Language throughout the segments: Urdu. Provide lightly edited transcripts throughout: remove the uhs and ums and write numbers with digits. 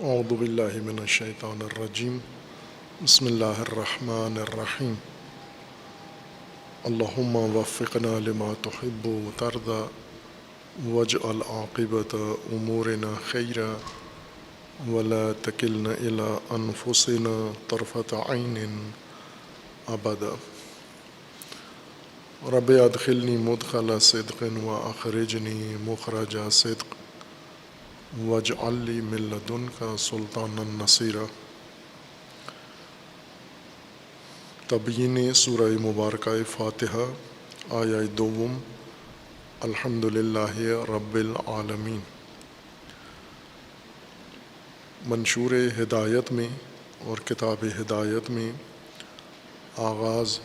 اعوذ باللہ من الشیطان الرجیم بسم اللہ الرحمن الرحیم اللہم وفقنا لما تحب وترضى واجعل عاقبۃ امورنا خیرا ولا تکلنا الی انفسنا طرفۃ عین ابدا رب ادخلنی مدخل صدق واخرجنی مخرج صدق واجعل لی من لدنک سلطانا نصیرا۔ تبیین سورہ مبارکہ فاتحہ آیہ دوم الحمد للہ رب العالمین۔ منشور ہدایت میں اور کتاب ہدایت میں آغاز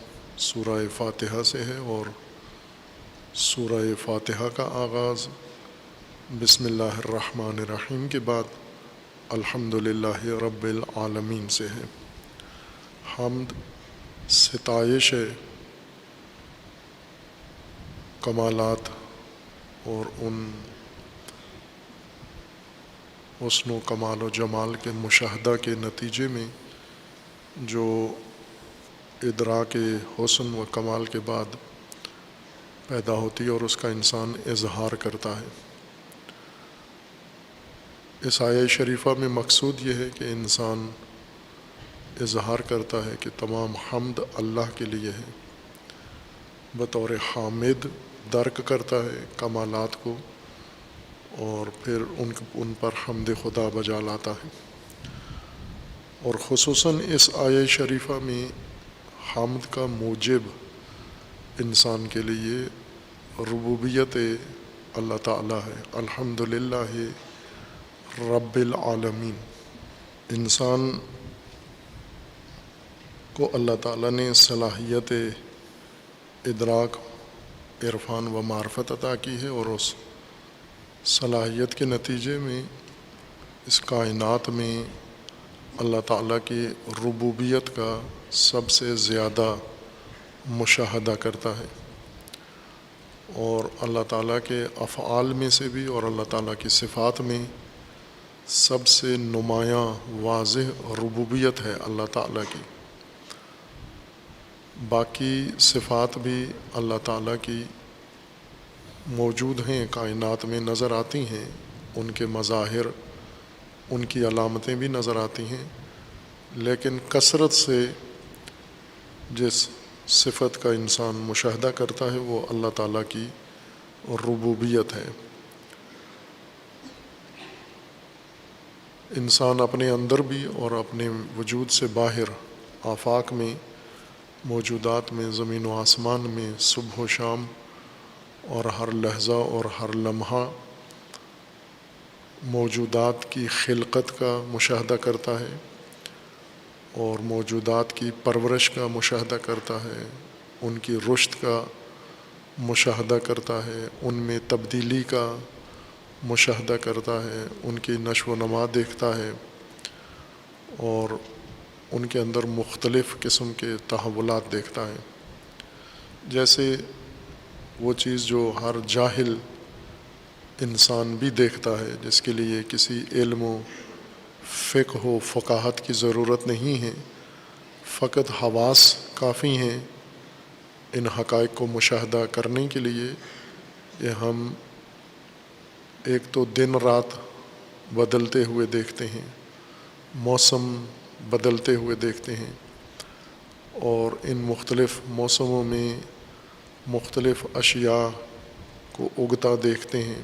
سورہ فاتحہ سے ہے، اور سورہ فاتحہ کا آغاز بسم اللہ الرحمن الرحیم کے بعد الحمد للہ رب العالمین سے ہے۔ حمد ستائش کمالات اور ان حسن و کمال و جمال کے مشاہدہ کے نتیجے میں جو ادراک حسن و کمال کے بعد پیدا ہوتی ہے اور اس کا انسان اظہار کرتا ہے۔ اس آیہ شریفہ میں مقصود یہ ہے کہ انسان اظہار کرتا ہے کہ تمام حمد اللہ کے لیے ہے، بطور حامد درک کرتا ہے کمالات کو اور پھر ان پر حمد خدا بجا لاتا ہے۔ اور خصوصاً اس آیہ شریفہ میں حمد کا موجب انسان کے لیے ربوبیت اللہ تعالیٰ ہے۔ الحمد للہ رب العالمین۔ انسان کو اللہ تعالیٰ نے صلاحیت ادراک، عرفان و معرفت عطا کی ہے، اور اس صلاحیت کے نتیجے میں اس کائنات میں اللہ تعالیٰ کی ربوبیت کا سب سے زیادہ مشاہدہ کرتا ہے، اور اللہ تعالیٰ کے افعال میں سے بھی اور اللہ تعالیٰ کی صفات میں سب سے نمایاں واضح ربوبیت ہے اللہ تعالیٰ کی۔ باقی صفات بھی اللہ تعالیٰ کی موجود ہیں، کائنات میں نظر آتی ہیں، ان کے مظاہر، ان کی علامتیں بھی نظر آتی ہیں، لیکن کثرت سے جس صفت کا انسان مشاہدہ کرتا ہے وہ اللہ تعالیٰ کی ربوبیت ہے۔ انسان اپنے اندر بھی اور اپنے وجود سے باہر آفاق میں، موجودات میں، زمین و آسمان میں، صبح و شام اور ہر لحظہ اور ہر لمحہ موجودات کی خلقت کا مشاہدہ کرتا ہے اور موجودات کی پرورش کا مشاہدہ کرتا ہے، ان کی رشد کا مشاہدہ کرتا ہے، ان میں تبدیلی کا مشاہدہ کرتا ہے، ان کی نشو و نما دیکھتا ہے، اور ان کے اندر مختلف قسم کے تحولات دیکھتا ہے۔ جیسے وہ چیز جو ہر جاہل انسان بھی دیکھتا ہے، جس کے لیے کسی علم و فقہ و فقاہت کی ضرورت نہیں ہے، فقط حواس کافی ہیں ان حقائق کو مشاہدہ کرنے کے لیے کہ ہم ایک تو دن رات بدلتے ہوئے دیکھتے ہیں، موسم بدلتے ہوئے دیکھتے ہیں، اور ان مختلف موسموں میں مختلف اشیاء کو اگتا دیکھتے ہیں،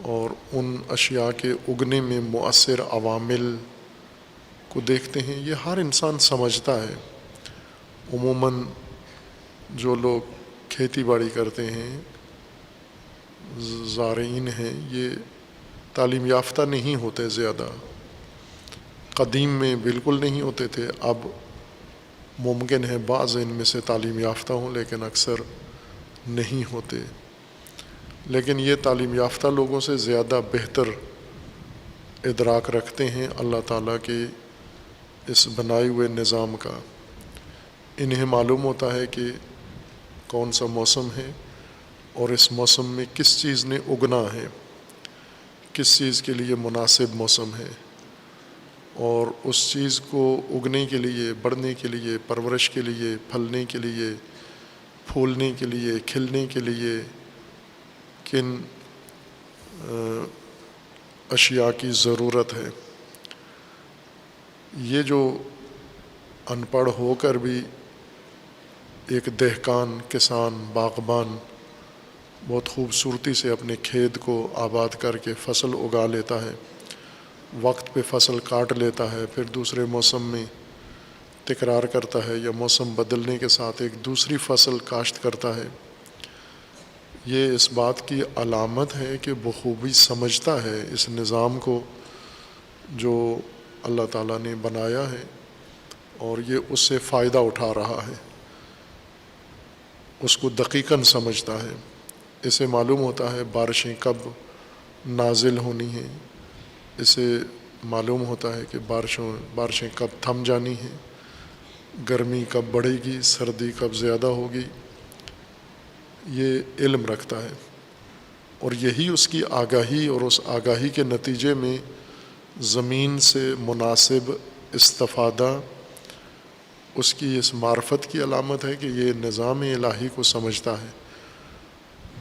اور ان اشیاء کے اگنے میں مؤثر عوامل کو دیکھتے ہیں۔ یہ ہر انسان سمجھتا ہے۔ عموماً جو لوگ کھیتی باڑی کرتے ہیں، زارعین ہیں، یہ تعلیم یافتہ نہیں ہوتے زیادہ۔ قدیم میں بالکل نہیں ہوتے تھے، اب ممکن ہے بعض ان میں سے تعلیم یافتہ ہوں لیکن اکثر نہیں ہوتے۔ لیکن یہ تعلیم یافتہ لوگوں سے زیادہ بہتر ادراک رکھتے ہیں اللہ تعالیٰ کے اس بنائے ہوئے نظام کا۔ انہیں معلوم ہوتا ہے کہ کون سا موسم ہے اور اس موسم میں کس چیز نے اگنا ہے، کس چیز کے لیے مناسب موسم ہے، اور اس چیز کو اگنے کے لیے، بڑھنے کے لیے، پرورش کے لیے، پھلنے کے لیے، پھولنے کے لیے، کھلنے کے لیے کن اشیاء کی ضرورت ہے۔ یہ جو ان پڑھ ہو کر بھی ایک دہقان، کسان، باغبان بہت خوبصورتی سے اپنے کھیت کو آباد کر کے فصل اگا لیتا ہے، وقت پہ فصل کاٹ لیتا ہے، پھر دوسرے موسم میں تکرار کرتا ہے یا موسم بدلنے کے ساتھ ایک دوسری فصل کاشت کرتا ہے، یہ اس بات کی علامت ہے کہ بخوبی سمجھتا ہے اس نظام کو جو اللہ تعالیٰ نے بنایا ہے، اور یہ اس سے فائدہ اٹھا رہا ہے، اس کو دقیقاً سمجھتا ہے۔ اسے معلوم ہوتا ہے بارشیں کب نازل ہونی ہیں، اسے معلوم ہوتا ہے کہ بارشیں کب تھم جانی ہیں، گرمی کب بڑھے گی، سردی کب زیادہ ہوگی، یہ علم رکھتا ہے، اور یہی اس کی آگاہی، اور اس آگاہی کے نتیجے میں زمین سے مناسب استفادہ اس کی اس معرفت کی علامت ہے کہ یہ نظام الہی کو سمجھتا ہے،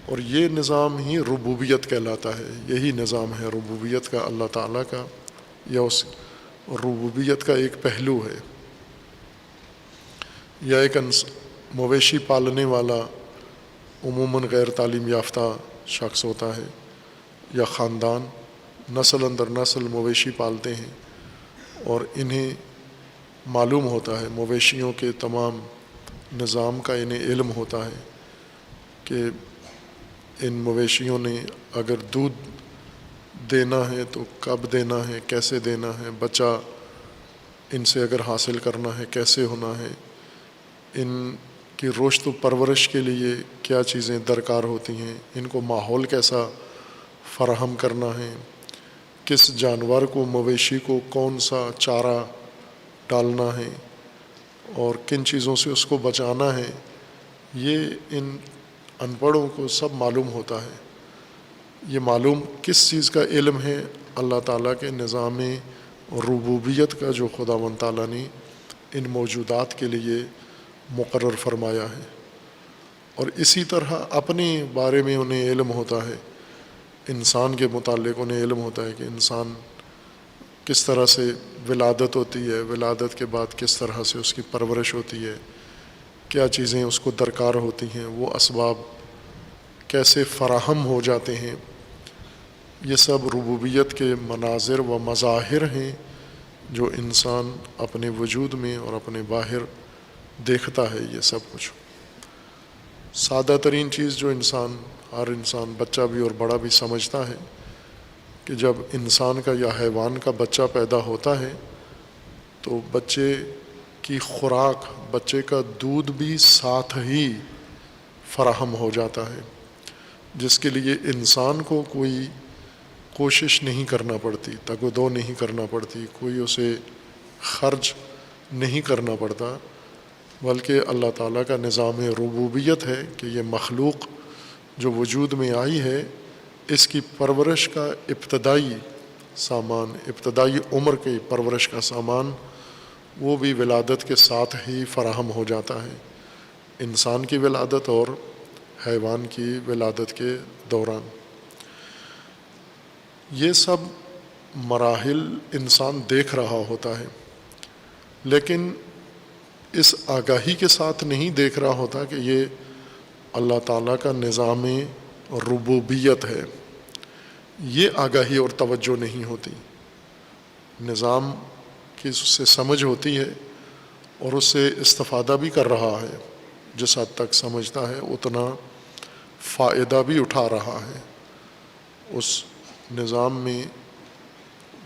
اور یہ نظام ہی ربوبیت کہلاتا ہے۔ یہی نظام ہے ربوبیت کا، اللہ تعالیٰ کا، یا اس ربوبیت کا ایک پہلو ہے۔ یا ایک مویشی پالنے والا عموماً غیر تعلیم یافتہ شخص ہوتا ہے، یا خاندان نسل اندر نسل مویشی پالتے ہیں، اور انہیں معلوم ہوتا ہے، مویشیوں کے تمام نظام کا انہیں علم ہوتا ہے کہ ان مویشیوں نے اگر دودھ دینا ہے تو کب دینا ہے، کیسے دینا ہے، بچہ ان سے اگر حاصل کرنا ہے کیسے ہونا ہے، ان کی رشد و پرورش کے لیے کیا چیزیں درکار ہوتی ہیں، ان کو ماحول کیسا فراہم کرنا ہے، کس جانور کو، مویشی کو کون سا چارہ ڈالنا ہے، اور کن چیزوں سے اس کو بچانا ہے، یہ ان ان پڑھوں کو سب معلوم ہوتا ہے۔ یہ معلوم کس چیز کا علم ہے؟ اللہ تعالیٰ کے نظام ربوبیت کا، جو خداوند تعالیٰ نے ان موجودات کے لیے مقرر فرمایا ہے، اور اسی طرح اپنے بارے میں انہیں علم ہوتا ہے، انسان کے متعلق انہیں علم ہوتا ہے کہ انسان کس طرح سے ولادت ہوتی ہے، ولادت کے بعد کس طرح سے اس کی پرورش ہوتی ہے، کیا چیزیں اس کو درکار ہوتی ہیں، وہ اسباب کیسے فراہم ہو جاتے ہیں، یہ سب ربوبیت کے مناظر و مظاہر ہیں جو انسان اپنے وجود میں اور اپنے باہر دیکھتا ہے۔ یہ سب کچھ سادہ ترین چیز جو ہر انسان، بچہ بھی اور بڑا بھی سمجھتا ہے کہ جب انسان کا یا حیوان کا بچہ پیدا ہوتا ہے تو بچے کی خوراک، بچے کا دودھ بھی ساتھ ہی فراہم ہو جاتا ہے، جس کے لیے انسان کو کوئی کوشش نہیں کرنا پڑتی، تگ و دو نہیں کرنا پڑتی، کوئی اسے خرچ نہیں کرنا پڑتا، بلکہ اللہ تعالیٰ کا نظام ربوبیت ہے کہ یہ مخلوق جو وجود میں آئی ہے، اس کی پرورش کا ابتدائی سامان، ابتدائی عمر کی پرورش کا سامان، وہ بھی ولادت کے ساتھ ہی فراہم ہو جاتا ہے، انسان کی ولادت اور حیوان کی ولادت کے دوران۔ یہ سب مراحل انسان دیکھ رہا ہوتا ہے، لیکن اس آگاہی کے ساتھ نہیں دیکھ رہا ہوتا کہ یہ اللہ تعالیٰ کا نظام ربوبیت ہے۔ یہ آگاہی اور توجہ نہیں ہوتی، نظام کی اس سے سمجھ ہوتی ہے اور اس سے استفادہ بھی کر رہا ہے، جس حد تک سمجھتا ہے اتنا فائدہ بھی اٹھا رہا ہے، اس نظام میں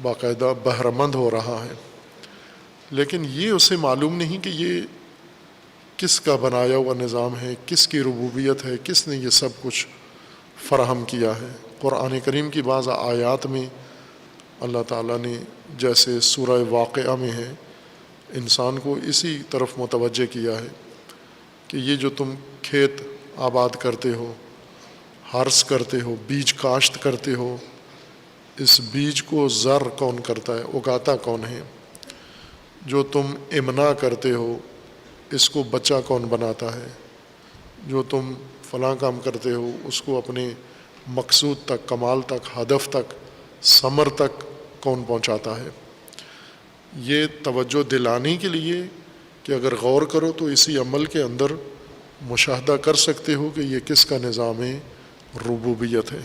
باقاعدہ بہرمند ہو رہا ہے، لیکن یہ اسے معلوم نہیں کہ یہ کس کا بنایا ہوا نظام ہے، کس کی ربوبیت ہے، کس نے یہ سب کچھ فراہم کیا ہے۔ قرآن کریم کی بعض آیات میں اللہ تعالیٰ نے، جیسے سورہ واقعہ میں ہے، انسان کو اسی طرف متوجہ کیا ہے کہ یہ جو تم کھیت آباد کرتے ہو، ہرس کرتے ہو، بیج کاشت کرتے ہو، اس بیج کو زر کون کرتا ہے، اگاتا کون ہے، جو تم امنا کرتے ہو اس کو بچہ کون بناتا ہے، جو تم فلاں کام کرتے ہو اس کو اپنے مقصود تک، کمال تک، ہدف تک، ثمر تک کون پہنچاتا ہے۔ یہ توجہ دلانے کے لیے کہ اگر غور کرو تو اسی عمل کے اندر مشاہدہ کر سکتے ہو کہ یہ کس کا نظام ربوبیت ہے۔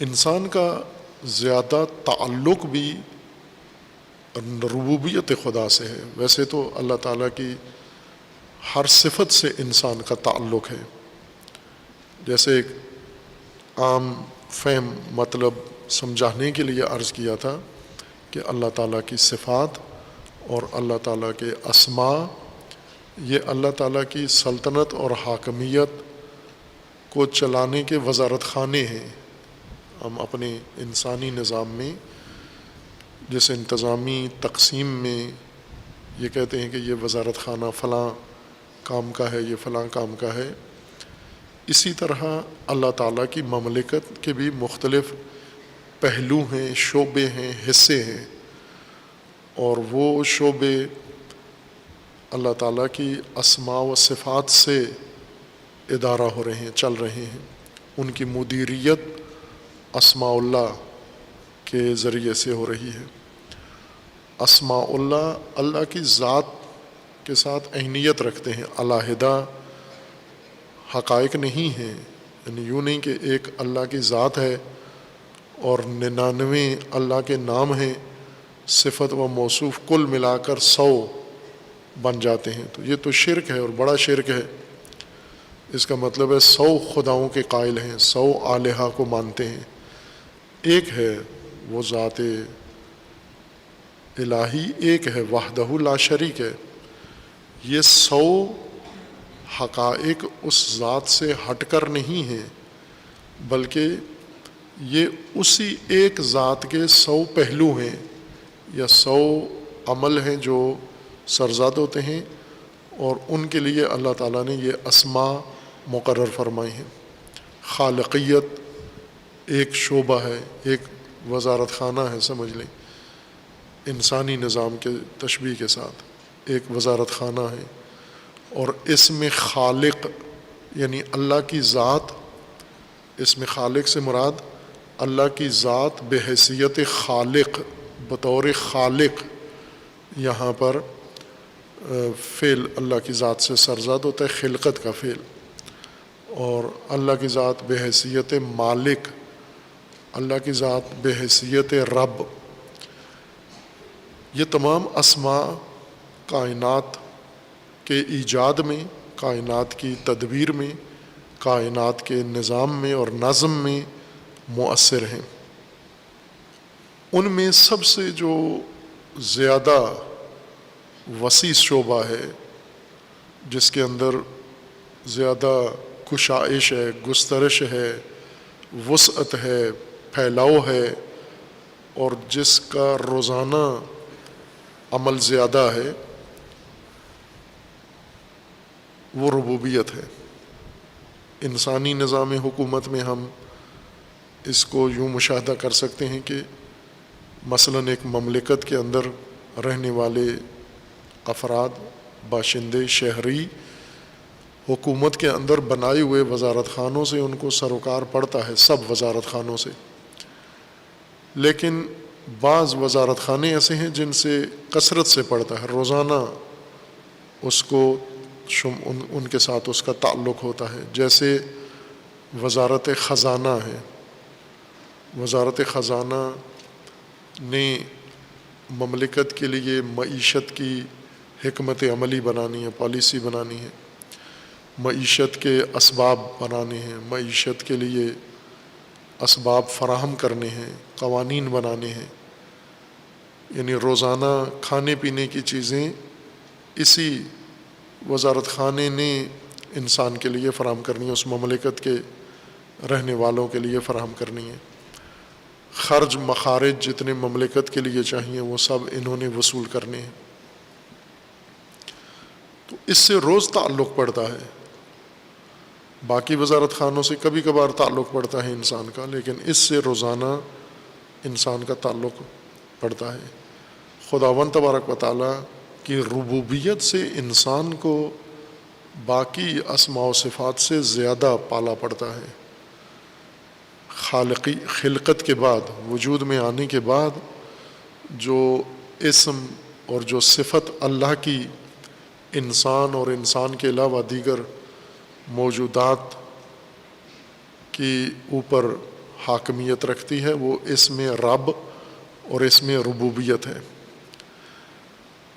انسان کا زیادہ تعلق بھی ربوبیت خدا سے ہے۔ ویسے تو اللہ تعالیٰ کی ہر صفت سے انسان کا تعلق ہے۔ جیسے ایک عام فہم مطلب سمجھانے کے لیے عرض کیا تھا کہ اللہ تعالیٰ کی صفات اور اللہ تعالیٰ کے اسماء یہ اللہ تعالیٰ کی سلطنت اور حاکمیت کو چلانے کے وزارت خانے ہیں۔ ہم اپنے انسانی نظام میں جس انتظامی تقسیم میں یہ کہتے ہیں کہ یہ وزارت خانہ فلاں کام کا ہے، یہ فلاں کام کا ہے، اسی طرح اللہ تعالیٰ کی مملکت کے بھی مختلف پہلو ہیں، شعبے ہیں، حصے ہیں، اور وہ شعبے اللہ تعالیٰ کی اسماء و صفات سے ادارہ ہو رہے ہیں، چل رہے ہیں۔ ان کی مدیریت اسماء اللہ کے ذریعے سے ہو رہی ہے۔ اسماء اللہ اللہ کی ذات کے ساتھ اہمیت رکھتے ہیں، علیحدہ حقائق نہیں ہیں، یعنی یوں نہیں کہ ایک اللہ کی ذات ہے اور 99 اللہ کے نام ہیں، صفت و موصوف کل ملا کر 100 بن جاتے ہیں، تو یہ تو شرک ہے اور بڑا شرک ہے۔ اس کا مطلب ہے 100 خداؤں کے قائل ہیں، 100 الہہ کو مانتے ہیں، ایک ہے وہ ذات الہی، ایک ہے وحدہ لا شریک ہے۔ یہ 100 حقائق اس ذات سے ہٹ کر نہیں ہیں، بلکہ یہ اسی ایک ذات کے 100 پہلو ہیں یا 100 عمل ہیں جو سرزاد ہوتے ہیں، اور ان کے لیے اللہ تعالیٰ نے یہ اسماء مقرر فرمائی ہیں۔ خالقیت ایک شعبہ ہے، ایک وزارت خانہ ہے، سمجھ لیں انسانی نظام کے تشبیہ کے ساتھ ایک وزارت خانہ ہے، اور اس میں خالق یعنی اللہ کی ذات، اس میں خالق سے مراد اللہ کی ذات بحیثیت خالق، بطور خالق یہاں پر فعل اللہ کی ذات سے سرزاد ہوتا ہے، خلقت کا فعل، اور اللہ کی ذات بحیثیت مالک، اللہ کی ذات بحیثیت رب۔ یہ تمام اسماء کائنات کے ایجاد میں، کائنات کی تدبیر میں، کائنات کے نظام میں اور نظم میں مؤثر ہیں۔ ان میں سب سے جو زیادہ وسیع شعبہ ہے، جس کے اندر زیادہ کشائش ہے، گسترش ہے، وسعت ہے، پھیلاؤ ہے، اور جس کا روزانہ عمل زیادہ ہے، وہ ربوبیت ہے۔ انسانی نظام حکومت میں ہم اس کو یوں مشاہدہ کر سکتے ہیں کہ مثلاً ایک مملکت کے اندر رہنے والے افراد، باشندے، شہری حکومت کے اندر بنائے ہوئے وزارت خانوں سے ان کو سروکار پڑتا ہے، سب وزارت خانوں سے، لیکن بعض وزارت خانے ایسے ہیں جن سے کثرت سے پڑتا ہے، روزانہ اس کو ان کے ساتھ اس کا تعلق ہوتا ہے۔ جیسے وزارت خزانہ ہے، وزارت خزانہ نے مملکت کے لیے معیشت کی حکمت عملی بنانی ہے، پالیسی بنانی ہے، معیشت کے اسباب بنانے ہیں، معیشت کے لیے اسباب فراہم کرنے ہیں، قوانین بنانے ہیں، یعنی روزانہ کھانے پینے کی چیزیں اسی وزارت خانے نے انسان کے لیے فراہم کرنی ہے، اس مملکت کے رہنے والوں کے لیے فراہم کرنی ہے۔ خرچ مخارج جتنے مملکت کے لیے چاہیے وہ سب انہوں نے وصول کرنے ہیں۔ تو اس سے روز تعلق پڑتا ہے۔ باقی وزارت خانوں سے کبھی کبھار تعلق پڑتا ہے انسان کا، لیکن اس سے روزانہ انسان کا تعلق پڑتا ہے۔ خداوند تبارک و تعالیٰ کی ربوبیت سے انسان کو باقی اسماء و صفات سے زیادہ پالا پڑتا ہے۔ خلقت کے بعد، وجود میں آنے کے بعد جو اسم اور جو صفت اللہ کی انسان اور انسان کے علاوہ دیگر موجودات کی اوپر حاکمیت رکھتی ہے، وہ اسم رب اور اسم ربوبیت ہے۔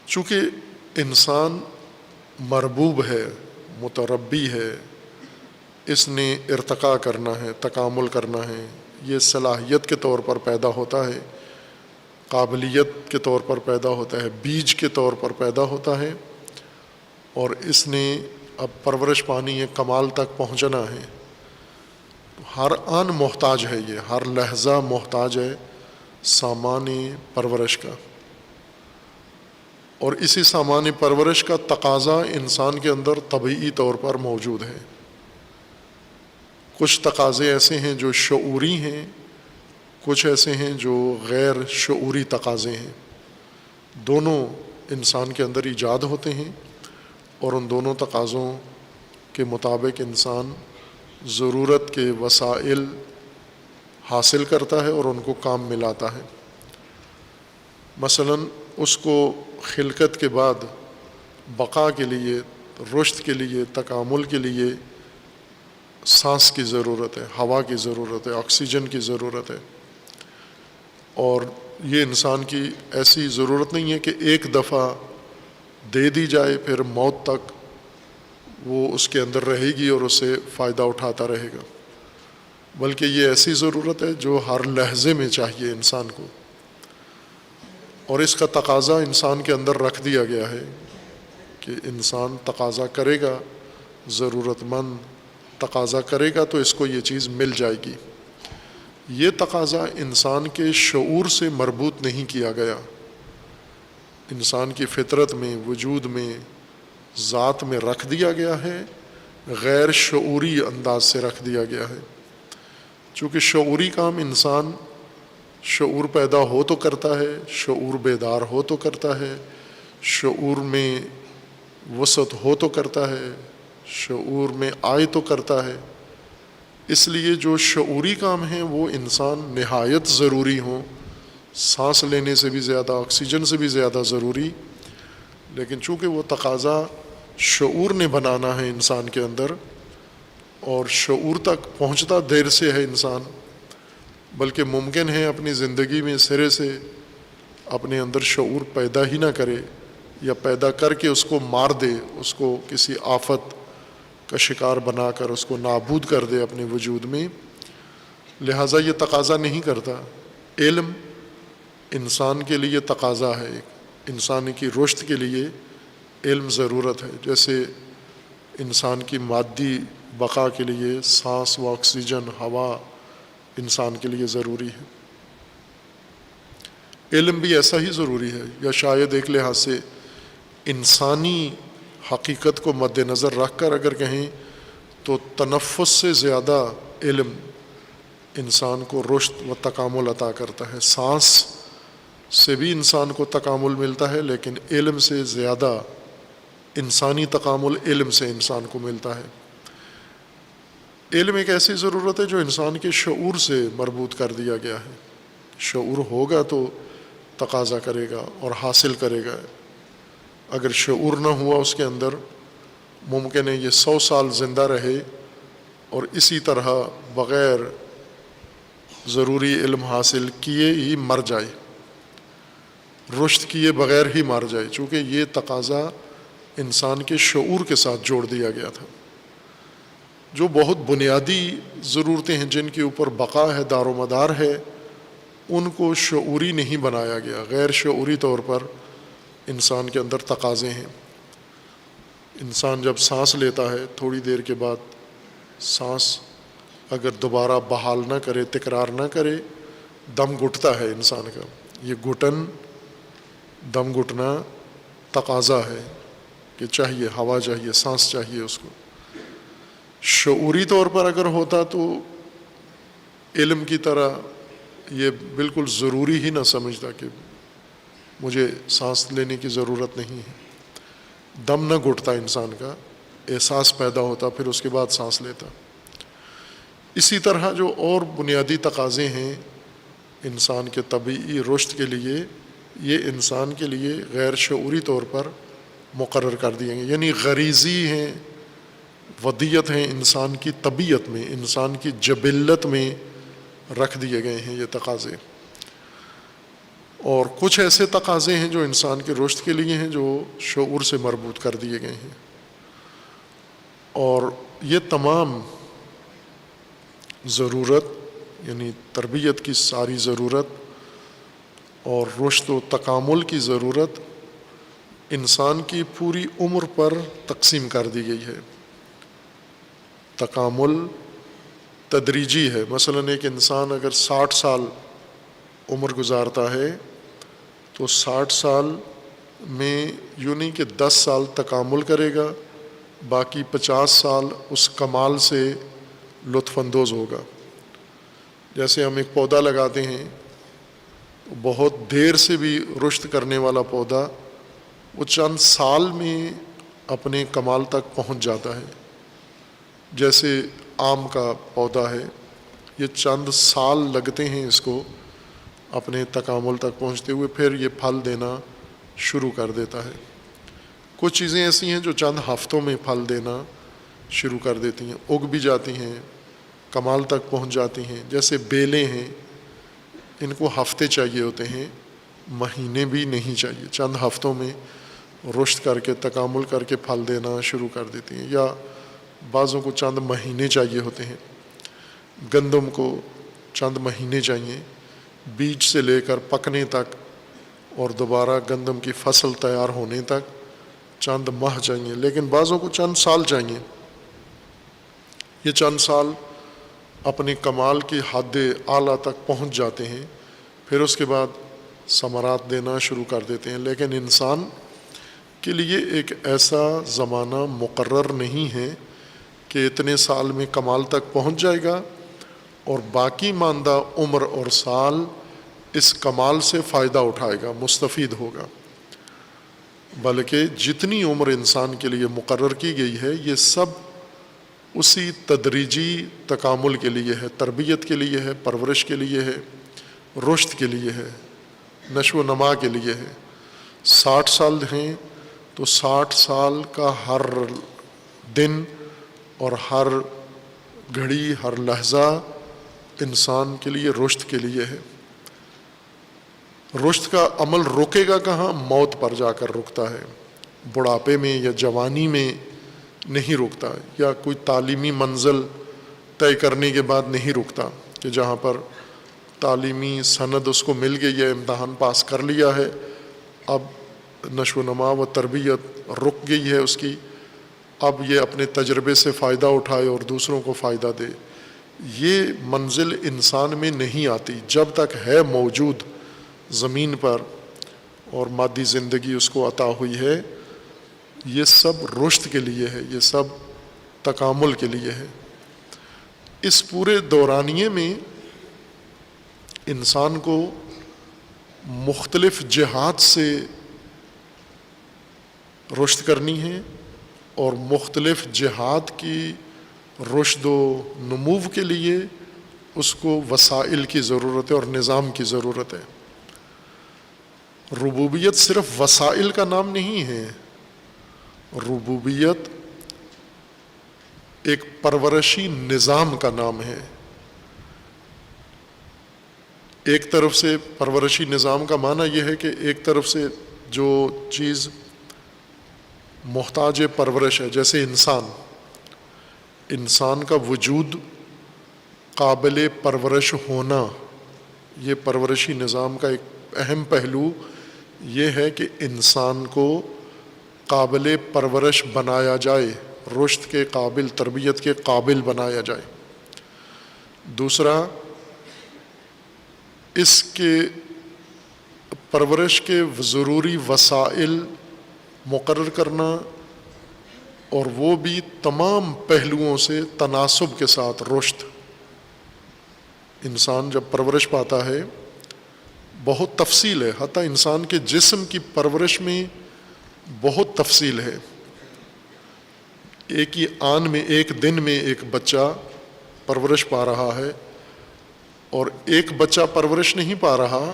چونکہ انسان مربوب ہے، متربی ہے، اس نے ارتقاء کرنا ہے، تکامل کرنا ہے، یہ صلاحیت کے طور پر پیدا ہوتا ہے، قابلیت کے طور پر پیدا ہوتا ہے، بیج کے طور پر پیدا ہوتا ہے، اور اس نے اب پرورش پانی ہے، کمال تک پہنچنا ہے۔ ہر آن محتاج ہے، یہ ہر لحظہ محتاج ہے سامان پرورش کا، اور اسی سامان پرورش کا تقاضا انسان کے اندر طبیعی طور پر موجود ہے۔ کچھ تقاضے ایسے ہیں جو شعوری ہیں، کچھ ایسے ہیں جو غیر شعوری تقاضے ہیں۔ دونوں انسان کے اندر ایجاد ہوتے ہیں، اور ان دونوں تقاضوں کے مطابق انسان ضرورت کے وسائل حاصل کرتا ہے اور ان کو کام میں لاتا ہے۔ مثلاً اس کو خلقت کے بعد بقا کے لیے، رشد کے لیے، تکامل کے لیے سانس کی ضرورت ہے، ہوا کی ضرورت ہے، آکسیجن کی ضرورت ہے، اور یہ انسان کی ایسی ضرورت نہیں ہے کہ ایک دفعہ دے دی جائے پھر موت تک وہ اس کے اندر رہے گی اور اس سے فائدہ اٹھاتا رہے گا، بلکہ یہ ایسی ضرورت ہے جو ہر لحظے میں چاہیے انسان کو، اور اس کا تقاضا انسان کے اندر رکھ دیا گیا ہے کہ انسان تقاضا کرے گا، ضرورت مند تقاضا کرے گا تو اس کو یہ چیز مل جائے گی۔ یہ تقاضا انسان کے شعور سے مربوط نہیں کیا گیا، انسان کی فطرت میں، وجود میں، ذات میں رکھ دیا گیا ہے، غیر شعوری انداز سے رکھ دیا گیا ہے۔ چونکہ شعوری کام انسان شعور پیدا ہو تو کرتا ہے، شعور بیدار ہو تو کرتا ہے، شعور میں وسعت ہو تو کرتا ہے، شعور میں آئے تو کرتا ہے۔ اس لیے جو شعوری کام ہیں وہ انسان نہایت ضروری ہوں، سانس لینے سے بھی زیادہ، آکسیجن سے بھی زیادہ ضروری، لیکن چونکہ وہ تقاضا شعور نے بنانا ہے انسان کے اندر، اور شعور تک پہنچتا دیر سے ہے انسان، بلکہ ممکن ہے اپنی زندگی میں سرے سے اپنے اندر شعور پیدا ہی نہ کرے، یا پیدا کر کے اس کو مار دے، اس کو کسی آفت کا شکار بنا کر اس کو نابود کر دے اپنے وجود میں، لہٰذا یہ تقاضا نہیں کرتا۔ علم انسان کے لیے تقاضا ہے، انسان کی رشد کے لیے علم ضرورت ہے، جیسے انسان کی مادی بقا کے لیے سانس و آکسیجن، ہوا انسان کے لیے ضروری ہے، علم بھی ایسا ہی ضروری ہے، یا شاید ایک لحاظ سے انسانی حقیقت کو مد نظر رکھ کر اگر کہیں تو تنفس سے زیادہ علم انسان کو رشد و تکامل عطا کرتا ہے۔ سانس سے بھی انسان کو تکامل ملتا ہے، لیکن علم سے زیادہ انسانی تکامل علم سے انسان کو ملتا ہے۔ علم ایک ایسی ضرورت ہے جو انسان کے شعور سے مربوط کر دیا گیا ہے، شعور ہوگا تو تقاضا کرے گا اور حاصل کرے گا، اگر شعور نہ ہوا اس کے اندر ممکن ہے یہ 100 سال زندہ رہے اور اسی طرح بغیر ضروری علم حاصل کیے ہی مر جائے، رشد کیے بغیر ہی مر جائے، چونکہ یہ تقاضا انسان کے شعور کے ساتھ جوڑ دیا گیا تھا۔ جو بہت بنیادی ضرورتیں ہیں جن کے اوپر بقا ہے، دار و مدار ہے، ان کو شعوری نہیں بنایا گیا، غیر شعوری طور پر انسان کے اندر تقاضے ہیں۔ انسان جب سانس لیتا ہے تھوڑی دیر کے بعد سانس اگر دوبارہ بحال نہ کرے، تکرار نہ کرے، دم گھٹتا ہے انسان کا۔ یہ گھٹن، دم گھٹنا تقاضا ہے کہ چاہیے، ہوا چاہیے، سانس چاہیے اس کو۔ شعوری طور پر اگر ہوتا تو علم کی طرح یہ بالکل ضروری ہی نہ سمجھتا کہ مجھے سانس لینے کی ضرورت نہیں ہے، دم نہ گھٹتا انسان کا، احساس پیدا ہوتا، پھر اس کے بعد سانس لیتا۔ اسی طرح جو اور بنیادی تقاضے ہیں انسان کے طبعی رشد کے لیے، یہ انسان کے لیے غیر شعوری طور پر مقرر کر دیے گئے، یعنی غریزی ہیں، ودیت ہیں، انسان کی طبیعت میں، انسان کی جبلت میں رکھ دیے گئے ہیں یہ تقاضے۔ اور کچھ ایسے تقاضے ہیں جو انسان کے رشد کے لیے ہیں، جو شعور سے مربوط کر دیے گئے ہیں۔ اور یہ تمام ضرورت، یعنی تربیت کی ساری ضرورت اور رشد و تکامل کی ضرورت انسان کی پوری عمر پر تقسیم کر دی گئی ہے۔ تکامل تدریجی ہے، مثلاً ایک انسان اگر 60 سال عمر گزارتا ہے تو 60 سال میں یوں نہیں کہ 10 سال تکامل کرے گا، باقی 50 سال اس کمال سے لطف اندوز ہوگا۔ جیسے ہم ایک پودا لگاتے ہیں، بہت دیر سے بھی رشد کرنے والا پودا وہ چند سال میں اپنے کمال تک پہنچ جاتا ہے۔ جیسے آم کا پودا ہے، یہ چند سال لگتے ہیں اس کو اپنے تکامل تک پہنچتے ہوئے، پھر یہ پھل دینا شروع کر دیتا ہے۔ کچھ چیزیں ایسی ہیں جو چند ہفتوں میں پھل دینا شروع کر دیتی ہیں، اگ بھی جاتی ہیں، کمال تک پہنچ جاتی ہیں۔ جیسے بیلیں ہیں، ان کو ہفتے چاہیے ہوتے ہیں، مہینے بھی نہیں چاہیے، چند ہفتوں میں رشد کر کے تکامل کر کے پھل دینا شروع کر دیتی ہیں، یا بعضوں کو چند مہینے چاہیے ہوتے ہیں۔ گندم کو چند مہینے چاہیے بیج سے لے کر پکنے تک، اور دوبارہ گندم کی فصل تیار ہونے تک چند ماہ چاہیے، لیکن بعضوں کو چند سال چاہیے۔ یہ چند سال اپنے کمال کی حد اعلیٰ تک پہنچ جاتے ہیں، پھر اس کے بعد ثمرات دینا شروع کر دیتے ہیں۔ لیکن انسان کے لیے ایک ایسا زمانہ مقرر نہیں ہے کہ اتنے سال میں کمال تک پہنچ جائے گا اور باقی ماندہ عمر اور سال اس کمال سے فائدہ اٹھائے گا، مستفید ہوگا، بلکہ جتنی عمر انسان کے لیے مقرر کی گئی ہے یہ سب اسی تدریجی تکامل کے لیے ہے، تربیت کے لیے ہے، پرورش کے لیے ہے، رشد کے لیے ہے، نشو و نما کے لیے ہے۔ 60 سال ہیں تو 60 سال کا ہر دن اور ہر گھڑی، ہر لحظہ انسان کے لیے رشد کے لیے ہے۔ رشد کا عمل رکے گا کہاں؟ موت پر جا کر رکتا ہے، بڑھاپے میں یا جوانی میں نہیں رکتا، یا کوئی تعلیمی منزل طے کرنے کے بعد نہیں رکتا کہ جہاں پر تعلیمی سند اس کو مل گئی ہے، امتحان پاس کر لیا ہے، اب نشو و نما و تربیت رک گئی ہے اس کی، اب یہ اپنے تجربے سے فائدہ اٹھائے اور دوسروں کو فائدہ دے۔ یہ منزل انسان میں نہیں آتی جب تک ہے موجود زمین پر اور مادی زندگی اس کو عطا ہوئی ہے۔ یہ سب رشد کے لیے ہے، یہ سب تکامل کے لیے ہے۔ اس پورے دورانیے میں انسان کو مختلف جہات سے رشد کرنی ہے، اور مختلف جہات کی رشد و نمو کے لیے اس کو وسائل کی ضرورت ہے اور نظام کی ضرورت ہے۔ ربوبیت صرف وسائل کا نام نہیں ہے، ربوبیت ایک پرورشی نظام کا نام ہے۔ ایک طرف سے پرورشی نظام کا معنی یہ ہے کہ ایک طرف سے جو چیز محتاج پرورش ہے، جیسے انسان کا وجود قابل پرورش ہونا، یہ پرورشی نظام کا ایک اہم پہلو یہ ہے کہ انسان کو قابل پرورش بنایا جائے، رشد کے قابل، تربیت کے قابل بنایا جائے۔ دوسرا، اس کے پرورش کے ضروری وسائل مقرر کرنا اور وہ بھی تمام پہلوؤں سے تناسب کے ساتھ رشد۔ انسان جب پرورش پاتا ہے بہت تفصیل ہے، حتیٰ انسان کے جسم کی پرورش میں بہت تفصیل ہے۔ ایک ہی آن میں ایک دن میں ایک بچہ پرورش پا رہا ہے، اور ایک بچہ پرورش نہیں پا رہا،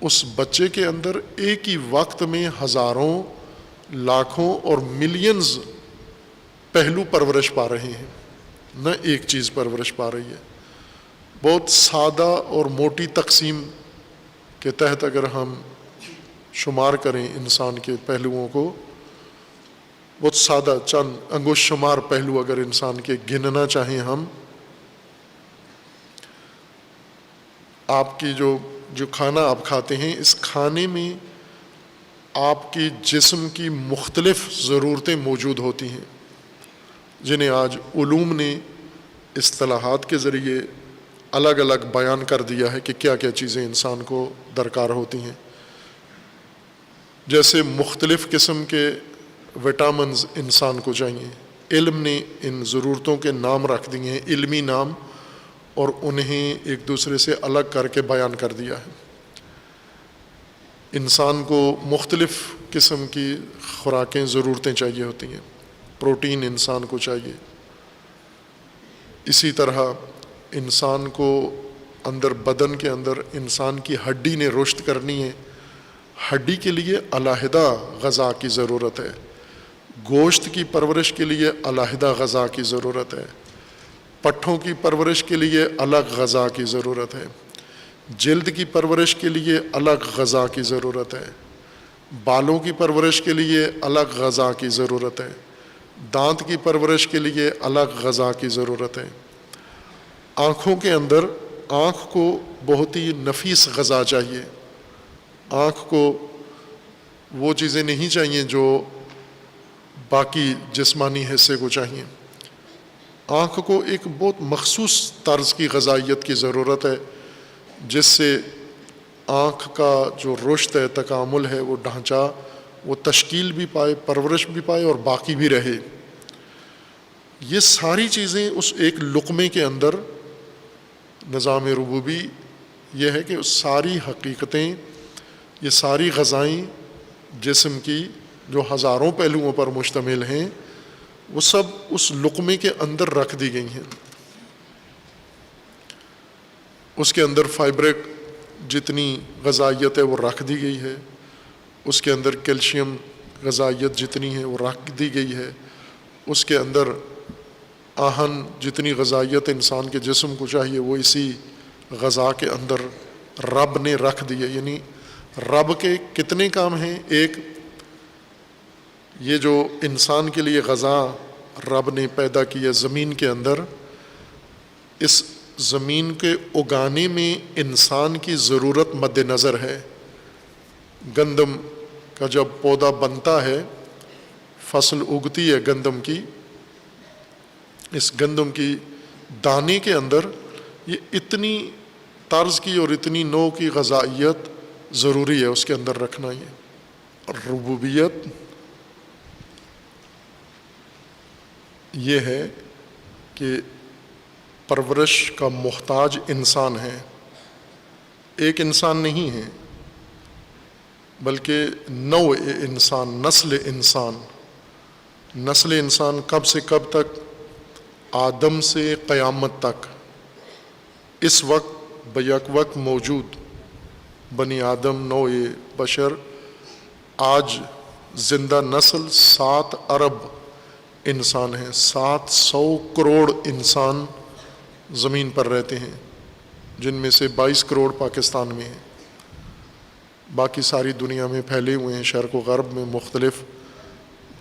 اس بچے کے اندر ایک ہی وقت میں ہزاروں، لاکھوں اور ملینز پہلو پرورش پا رہے ہیں، نہ ایک چیز پرورش پا رہی ہے۔ بہت سادہ اور موٹی تقسیم کے تحت اگر ہم شمار کریں انسان کے پہلوؤں کو، بہت سادہ چند انگشت شمار پہلو اگر انسان کے گننا چاہیں ہم، آپ کی جو کھانا آپ کھاتے ہیں، اس کھانے میں آپ کی جسم کی مختلف ضرورتیں موجود ہوتی ہیں، جنہیں آج علوم نے اصطلاحات کے ذریعے الگ الگ بیان کر دیا ہے کہ کیا کیا چیزیں انسان کو درکار ہوتی ہیں۔ جیسے مختلف قسم کے وٹامنز انسان کو چاہیے، علم نے ان ضرورتوں کے نام رکھ دیے ہیں، علمی نام، اور انہیں ایک دوسرے سے الگ کر کے بیان کر دیا ہے۔ انسان کو مختلف قسم کی خوراکیں، ضرورتیں چاہیے ہوتی ہیں، پروٹین انسان کو چاہیے۔ اسی طرح انسان کو اندر بدن کے اندر انسان کی ہڈی نے رشد کرنی ہے، ہڈی کے لیے علیحدہ غذا کی ضرورت ہے، گوشت کی پرورش کے لیے علیحدہ غذا کی ضرورت ہے، پٹھوں کی پرورش کے لیے الگ غذا کی ضرورت ہے، جلد کی پرورش کے لیے الگ غذا کی ضرورت ہے، بالوں کی پرورش کے لیے الگ غذا کی ضرورت ہے، دانت کی پرورش کے لیے الگ غذا کی ضرورت ہے۔ آنکھوں کے اندر آنکھ کو بہت ہی نفیس غذا چاہیے، آنکھ کو وہ چیزیں نہیں چاہیے جو باقی جسمانی حصے کو چاہیے۔ آنکھ کو ایک بہت مخصوص طرز کی غذائیت کی ضرورت ہے، جس سے آنکھ کا جو رشد ہے، تکامل ہے، وہ ڈھانچہ وہ تشکیل بھی پائے، پرورش بھی پائے اور باقی بھی رہے۔ یہ ساری چیزیں اس ایک لقمے کے اندر، نظام ربوبی یہ ہے کہ ساری حقیقتیں، یہ ساری غذائیں جسم کی جو ہزاروں پہلوؤں پر مشتمل ہیں، وہ سب اس لقمے کے اندر رکھ دی گئی ہیں۔ اس کے اندر فائبر جتنی غذائیت ہے وہ رکھ دی گئی ہے، اس کے اندر کیلشیم غذائیت جتنی ہے وہ رکھ دی گئی ہے، اس کے اندر آہن جتنی غذائیت انسان کے جسم کو چاہیے وہ اسی غذا کے اندر رب نے رکھ دی ہے۔ یعنی رب کے کتنے کام ہیں؟ ایک، یہ جو انسان کے لیے غذا رب نے پیدا کی ہے زمین کے اندر، اس زمین کے اگانے میں انسان کی ضرورت مد نظر ہے۔ گندم کا جب پودا بنتا ہے، فصل اگتی ہے گندم کی، اس گندم کی دانے کے اندر یہ اتنی طرز کی اور اتنی نوع کی غذائیت ضروری ہے اس کے اندر رکھنا۔ یہ ربوبیت یہ ہے کہ پرورش کا محتاج انسان ہے، ایک انسان نہیں ہے بلکہ نوع انسان، نسل انسان۔ نسل انسان کب سے کب تک؟ آدم سے قیامت تک، اس وقت بیک وقت موجود بنی آدم، نوع بشر، آج زندہ نسل 7 ارب انسان ہیں، 700 کروڑ انسان زمین پر رہتے ہیں، جن میں سے 22 کروڑ پاکستان میں ہیں، باقی ساری دنیا میں پھیلے ہوئے ہیں، شرق و غرب میں، مختلف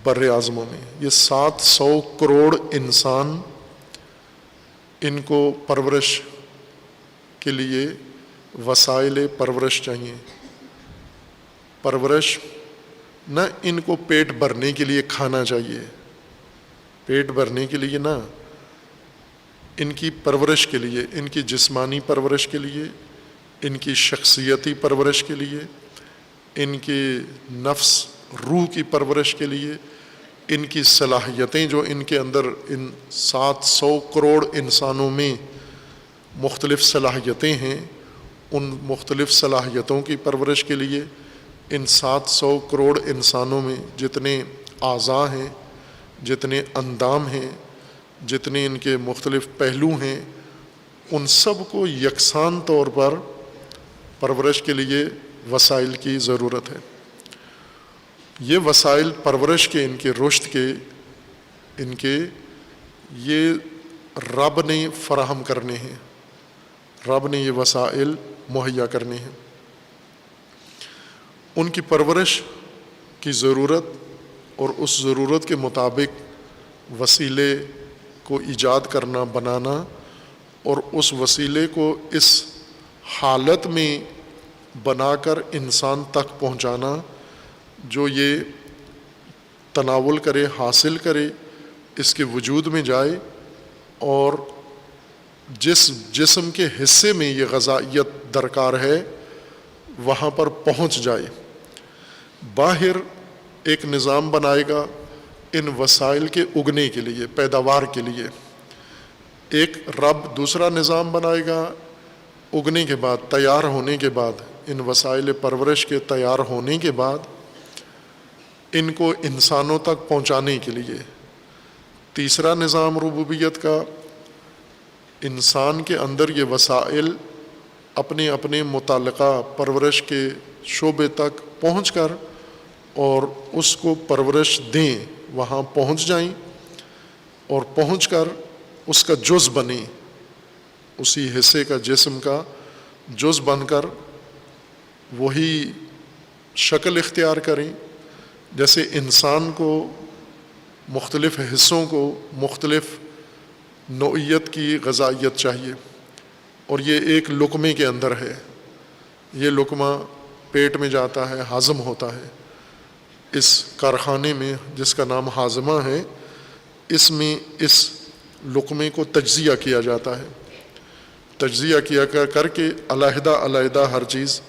بر اعظموں میں۔ یہ 700 کروڑ انسان، ان کو پرورش کے لیے وسائل پرورش چاہیے۔ پرورش نہ ان کو پیٹ بھرنے کے لیے کھانا چاہیے، پیٹ بھرنے کے لیے نہ، ان کی پرورش کے لیے، ان کی جسمانی پرورش کے لیے، ان کی شخصیتی پرورش کے لیے، ان کی نفس روح کی پرورش کے لیے، ان کی صلاحیتیں جو ان کے اندر ان 700 کروڑ انسانوں میں مختلف صلاحیتیں ہیں، ان مختلف صلاحیتوں کی پرورش کے لیے ان 700 کروڑ انسانوں میں جتنے اعضاء ہیں، جتنے اندام ہیں، جتنے ان کے مختلف پہلو ہیں، ان سب کو یکساں طور پر پرورش کے لیے وسائل کی ضرورت ہے۔ یہ وسائل پرورش کے، ان کے رشد کے، ان کے یہ رب نے فراہم کرنے ہیں، رب نے یہ وسائل مہیا کرنے ہیں۔ ان کی پرورش کی ضرورت اور اس ضرورت کے مطابق وسیلے کو ایجاد کرنا، بنانا، اور اس وسیلے کو اس حالت میں بنا کر انسان تک پہنچانا جو یہ تناول کرے، حاصل کرے، اس کے وجود میں جائے اور جس جسم کے حصے میں یہ غذائیت درکار ہے وہاں پر پہنچ جائے۔ باہر ایک نظام بنائے گا ان وسائل کے اگنے کے لیے، پیداوار کے لیے۔ ایک رب دوسرا نظام بنائے گا اگنے کے بعد، تیار ہونے کے بعد، ان وسائل پرورش کے تیار ہونے کے بعد ان کو انسانوں تک پہنچانے کے لیے۔ تیسرا نظام ربوبیت کا، انسان کے اندر یہ وسائل اپنے اپنے متعلقہ پرورش کے شعبے تک پہنچ کر اور اس کو پرورش دیں، وہاں پہنچ جائیں اور پہنچ کر اس کا جز بنیں، اسی حصے کا، جسم کا جز بن کر وہی شکل اختیار کریں۔ جیسے انسان کو مختلف حصوں کو مختلف نوعیت کی غذائیت چاہیے، اور یہ ایک لقمے کے اندر ہے، یہ لقمہ پیٹ میں جاتا ہے، ہاضم ہوتا ہے۔ اس کارخانے میں جس کا نام ہاضمہ ہے، اس میں اس لقمے کو تجزیہ کیا جاتا ہے، تجزیہ کیا کر کے علیحدہ علیحدہ ہر چیز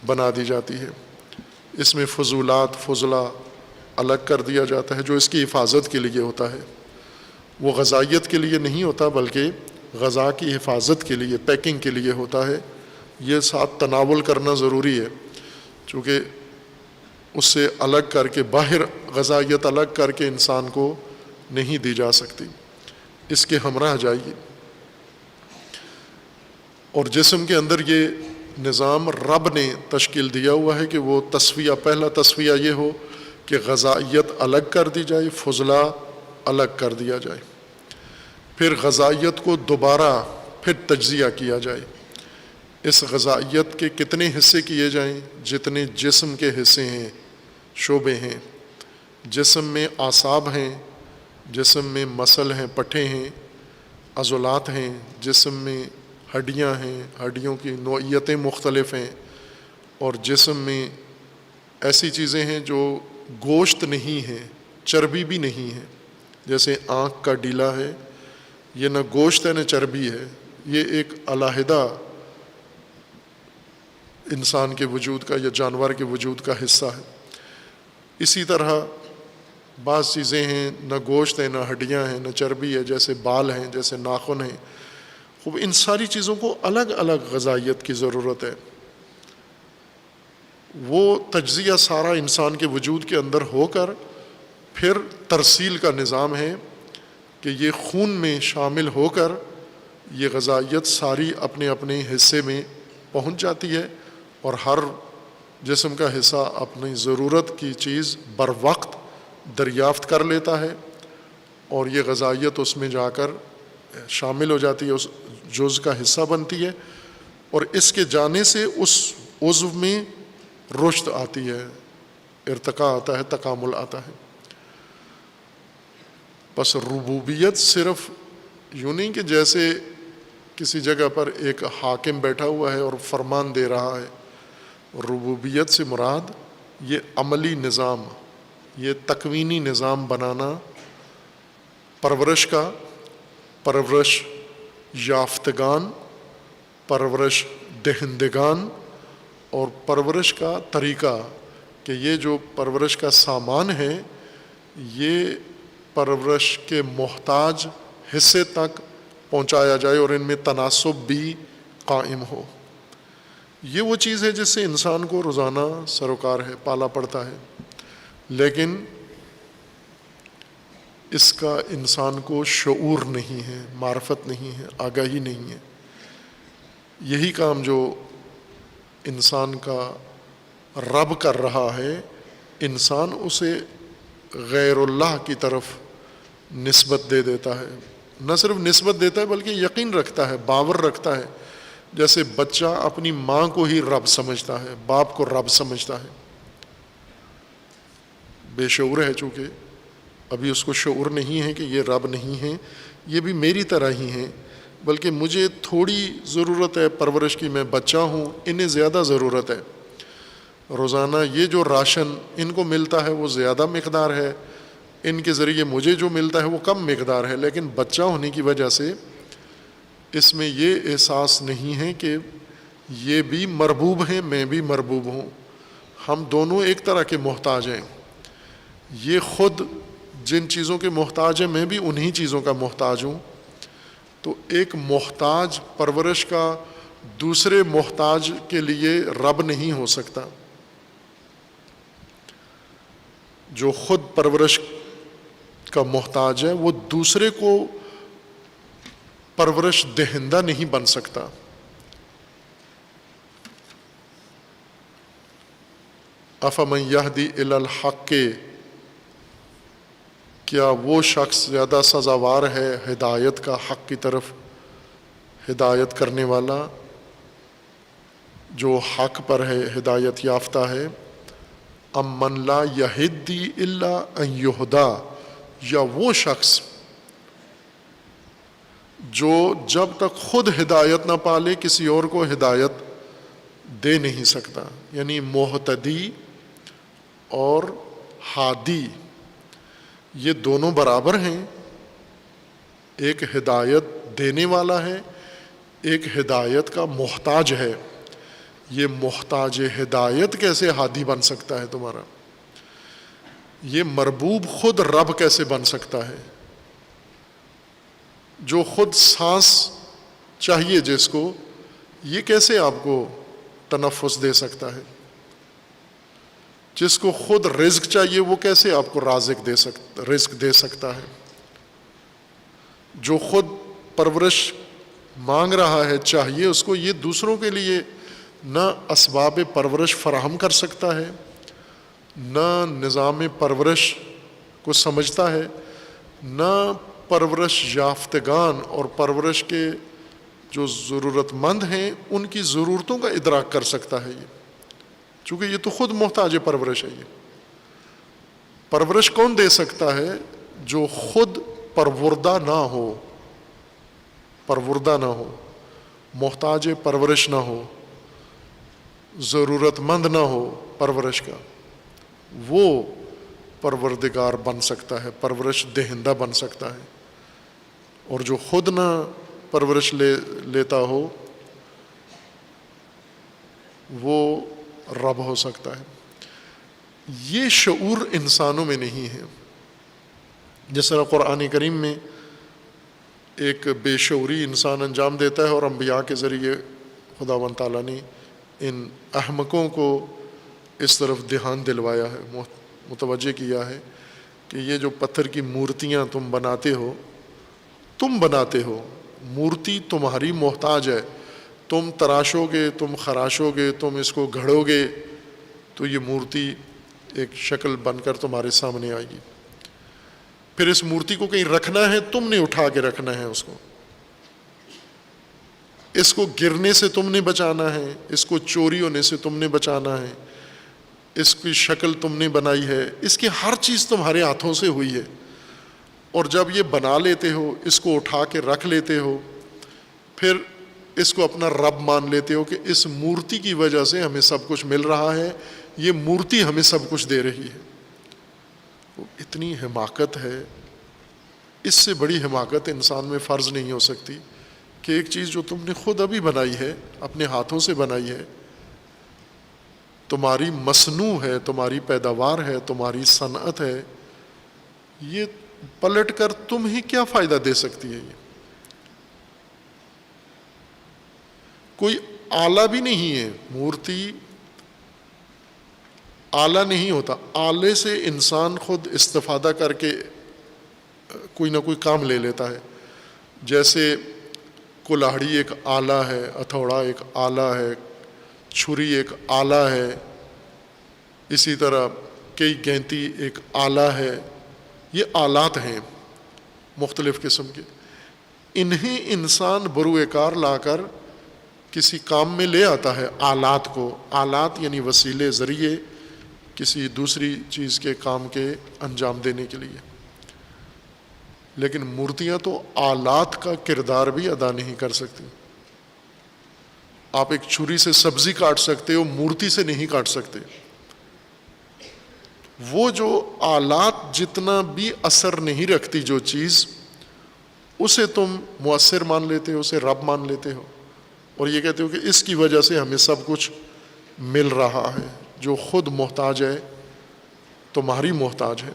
بنا دی جاتی ہے۔ اس میں فضولات، فضلہ الگ کر دیا جاتا ہے جو اس کی حفاظت کے لیے ہوتا ہے، وہ غذائیت کے لیے نہیں ہوتا بلکہ غذا کی حفاظت کے لیے، پیکنگ کے لیے ہوتا ہے۔ یہ ساتھ تناول کرنا ضروری ہے، چونکہ اس سے الگ کر کے، باہر غذائیت الگ کر کے انسان کو نہیں دی جا سکتی، اس کے ہمراہ جائیے۔ اور جسم کے اندر یہ نظام رب نے تشکیل دیا ہوا ہے کہ وہ تصفیہ، پہلا تصفیہ یہ ہو کہ غذائیت الگ کر دی جائے، فضلہ الگ کر دیا جائے، پھر غذائیت کو دوبارہ پھر تجزیہ کیا جائے۔ اس غذائیت کے کتنے حصے کیے جائیں؟ جتنے جسم کے حصے ہیں، شعبے ہیں۔ جسم میں اعصاب ہیں، جسم میں مسل ہیں، پٹھے ہیں، عضلات ہیں، جسم میں ہڈیاں ہیں، ہڈیوں کی نوعیتیں مختلف ہیں، اور جسم میں ایسی چیزیں ہیں جو گوشت نہیں ہیں، چربی بھی نہیں ہے، جیسے آنکھ کا ڈیلا ہے، یہ نہ گوشت ہے نہ چربی ہے، یہ ایک علیحدہ انسان کے وجود کا یا جانور کے وجود کا حصہ ہے۔ اسی طرح بعض چیزیں ہیں، نہ گوشت ہے، نہ ہڈیاں ہیں، نہ چربی ہے، جیسے بال ہیں، جیسے ناخن ہیں۔ خوب ان ساری چیزوں کو الگ الگ غذائیت کی ضرورت ہے۔ وہ تجزیہ سارا انسان کے وجود کے اندر ہو کر پھر ترسیل کا نظام ہے کہ یہ خون میں شامل ہو کر یہ غذائیت ساری اپنے اپنے حصے میں پہنچ جاتی ہے، اور ہر جسم کا حصہ اپنی ضرورت کی چیز بر وقت دریافت کر لیتا ہے، اور یہ غذائیت اس میں جا کر شامل ہو جاتی ہے، اس جز کا حصہ بنتی ہے، اور اس کے جانے سے اس عضو میں رشد آتی ہے، ارتقاء آتا ہے، تکامل آتا ہے۔ بس ربوبیت صرف یوں نہیں کہ جیسے کسی جگہ پر ایک حاکم بیٹھا ہوا ہے اور فرمان دے رہا ہے۔ ربوبیت سے مراد یہ عملی نظام، یہ تکوینی نظام بنانا، پرورش کا، پرورش یافتگان، پرورش دہندگان، اور پرورش کا طریقہ، کہ یہ جو پرورش کا سامان ہے یہ پرورش کے محتاج حصے تک پہنچایا جائے اور ان میں تناسب بھی قائم ہو۔ یہ وہ چیز ہے جس سے انسان کو روزانہ سروکار ہے، پالا پڑتا ہے، لیکن اس کا انسان کو شعور نہیں ہے، معرفت نہیں ہے، آگاہی نہیں ہے۔ یہی کام جو انسان کا رب کر رہا ہے، انسان اسے غیر اللہ کی طرف نسبت دے دیتا ہے۔ نہ صرف نسبت دیتا ہے بلکہ یقین رکھتا ہے، باور رکھتا ہے، جیسے بچہ اپنی ماں کو ہی رب سمجھتا ہے، باپ کو رب سمجھتا ہے۔ بے شعور ہے، چونکہ ابھی اس کو شعور نہیں ہے کہ یہ رب نہیں ہے، یہ بھی میری طرح ہی ہیں، بلکہ مجھے تھوڑی ضرورت ہے پرورش کی، میں بچہ ہوں، انہیں زیادہ ضرورت ہے۔ روزانہ یہ جو راشن ان کو ملتا ہے وہ زیادہ مقدار ہے، ان کے ذریعے مجھے جو ملتا ہے وہ کم مقدار ہے، لیکن بچہ ہونے کی وجہ سے اس میں یہ احساس نہیں ہے کہ یہ بھی مربوب ہیں، میں بھی مربوب ہوں، ہم دونوں ایک طرح کے محتاج ہیں۔ یہ خود جن چیزوں کے محتاج ہیں، میں بھی انہی چیزوں کا محتاج ہوں۔ تو ایک محتاج پرورش کا دوسرے محتاج کے لیے رب نہیں ہو سکتا۔ جو خود پرورش کا محتاج ہے وہ دوسرے کو پرورش دہندہ نہیں بن سکتا۔ افمن یہدی الی الحق، کیا وہ شخص زیادہ سزاوار ہے ہدایت کا، حق کی طرف ہدایت کرنے والا جو حق پر ہے، ہدایت یافتہ ہے، ام من لا یہدی الا ان یہدا، یا وہ شخص جو جب تک خود ہدایت نہ پالے کسی اور کو ہدایت دے نہیں سکتا۔ یعنی محتدی اور ہادی یہ دونوں برابر ہیں، ایک ہدایت دینے والا ہے، ایک ہدایت کا محتاج ہے۔ یہ محتاج ہدایت کیسے ہادی بن سکتا ہے تمہارا؟ یہ مربوب خود رب کیسے بن سکتا ہے؟ جو خود سانس چاہیے جس کو، یہ کیسے آپ کو تنفس دے سکتا ہے؟ جس کو خود رزق چاہیے وہ کیسے آپ کو رزق دے سکتا ہے؟ جو خود پرورش مانگ رہا ہے، چاہیے اس کو، یہ دوسروں کے لیے نہ اسباب پرورش فراہم کر سکتا ہے، نہ نظام پرورش کو سمجھتا ہے، نہ پرورش یافتگان اور پرورش کے جو ضرورت مند ہیں ان کی ضرورتوں کا ادراک کر سکتا ہے۔ یہ چونکہ یہ تو خود محتاج پرورش ہے۔ یہ پرورش کون دے سکتا ہے؟ جو خود پروردہ نہ ہو، محتاج پرورش نہ ہو، ضرورت مند نہ ہو پرورش کا، وہ پروردگار بن سکتا ہے، پرورش دہندہ بن سکتا ہے۔ اور جو خود نہ پرورش لیتا ہو وہ رب ہو سکتا ہے۔ یہ شعور انسانوں میں نہیں ہے۔ جس طرح قرآن کریم میں ایک بے شعوری انسان انجام دیتا ہے، اور انبیاء کے ذریعے خداوند تعالیٰ نے ان احمقوں کو اس طرف دھیان دلوایا ہے، متوجہ کیا ہے کہ یہ جو پتھر کی مورتیاں تم بناتے ہو، مورتی تمہاری محتاج ہے، تم تراشو گے، تم خراشو گے، تم اس کو گھڑو گے تو یہ مورتی ایک شکل بن کر تمہارے سامنے آئے گی۔ پھر اس مورتی کو کہیں رکھنا ہے، تم نے اٹھا کے رکھنا ہے، اس کو گرنے سے تم نے بچانا ہے، اس کو چوری ہونے سے تم نے بچانا ہے، اس کی شکل تم نے بنائی ہے، اس کی ہر چیز تمہارے ہاتھوں سے ہوئی ہے۔ اور جب یہ بنا لیتے ہو، اس کو اٹھا کے رکھ لیتے ہو، پھر اس کو اپنا رب مان لیتے ہو کہ اس مورتی کی وجہ سے ہمیں سب کچھ مل رہا ہے، یہ مورتی ہمیں سب کچھ دے رہی ہے۔ اتنی حماقت ہے، اس سے بڑی حماقت انسان میں فرض نہیں ہو سکتی کہ ایک چیز جو تم نے خود ابھی بنائی ہے، اپنے ہاتھوں سے بنائی ہے، تمہاری مصنوع ہے، تمہاری پیداوار ہے، تمہاری صنعت ہے، یہ پلٹ کر تمہیں کیا فائدہ دے سکتی ہے؟ یہ کوئی آلہ بھی نہیں ہے، مورتی آلہ نہیں ہوتا، آلے سے انسان خود استفادہ کر کے کوئی نہ کوئی کام لے لیتا ہے. جیسے کلاہڑی ایک آلہ ہے، ہتھوڑا ایک آلہ ہے، چھری ایک آلہ ہے، اسی طرح کئی گینتی ایک آلہ ہے. یہ آلات ہیں مختلف قسم کے، انہیں انسان بروئے کار لا کر کسی کام میں لے آتا ہے. آلات کو، آلات یعنی وسیلے، ذریعے کسی دوسری چیز کے کام کے انجام دینے کے لیے. لیکن مورتیاں تو آلات کا کردار بھی ادا نہیں کر سکتی. آپ ایک چھری سے سبزی کاٹ سکتے ہو، مورتی سے نہیں کاٹ سکتے. وہ جو آلات جتنا بھی اثر نہیں رکھتی جو چیز، اسے تم مؤثر مان لیتے ہو، اسے رب مان لیتے ہو، اور یہ کہتے ہو کہ اس کی وجہ سے ہمیں سب کچھ مل رہا ہے. جو خود محتاج ہے تمہاری محتاج ہے.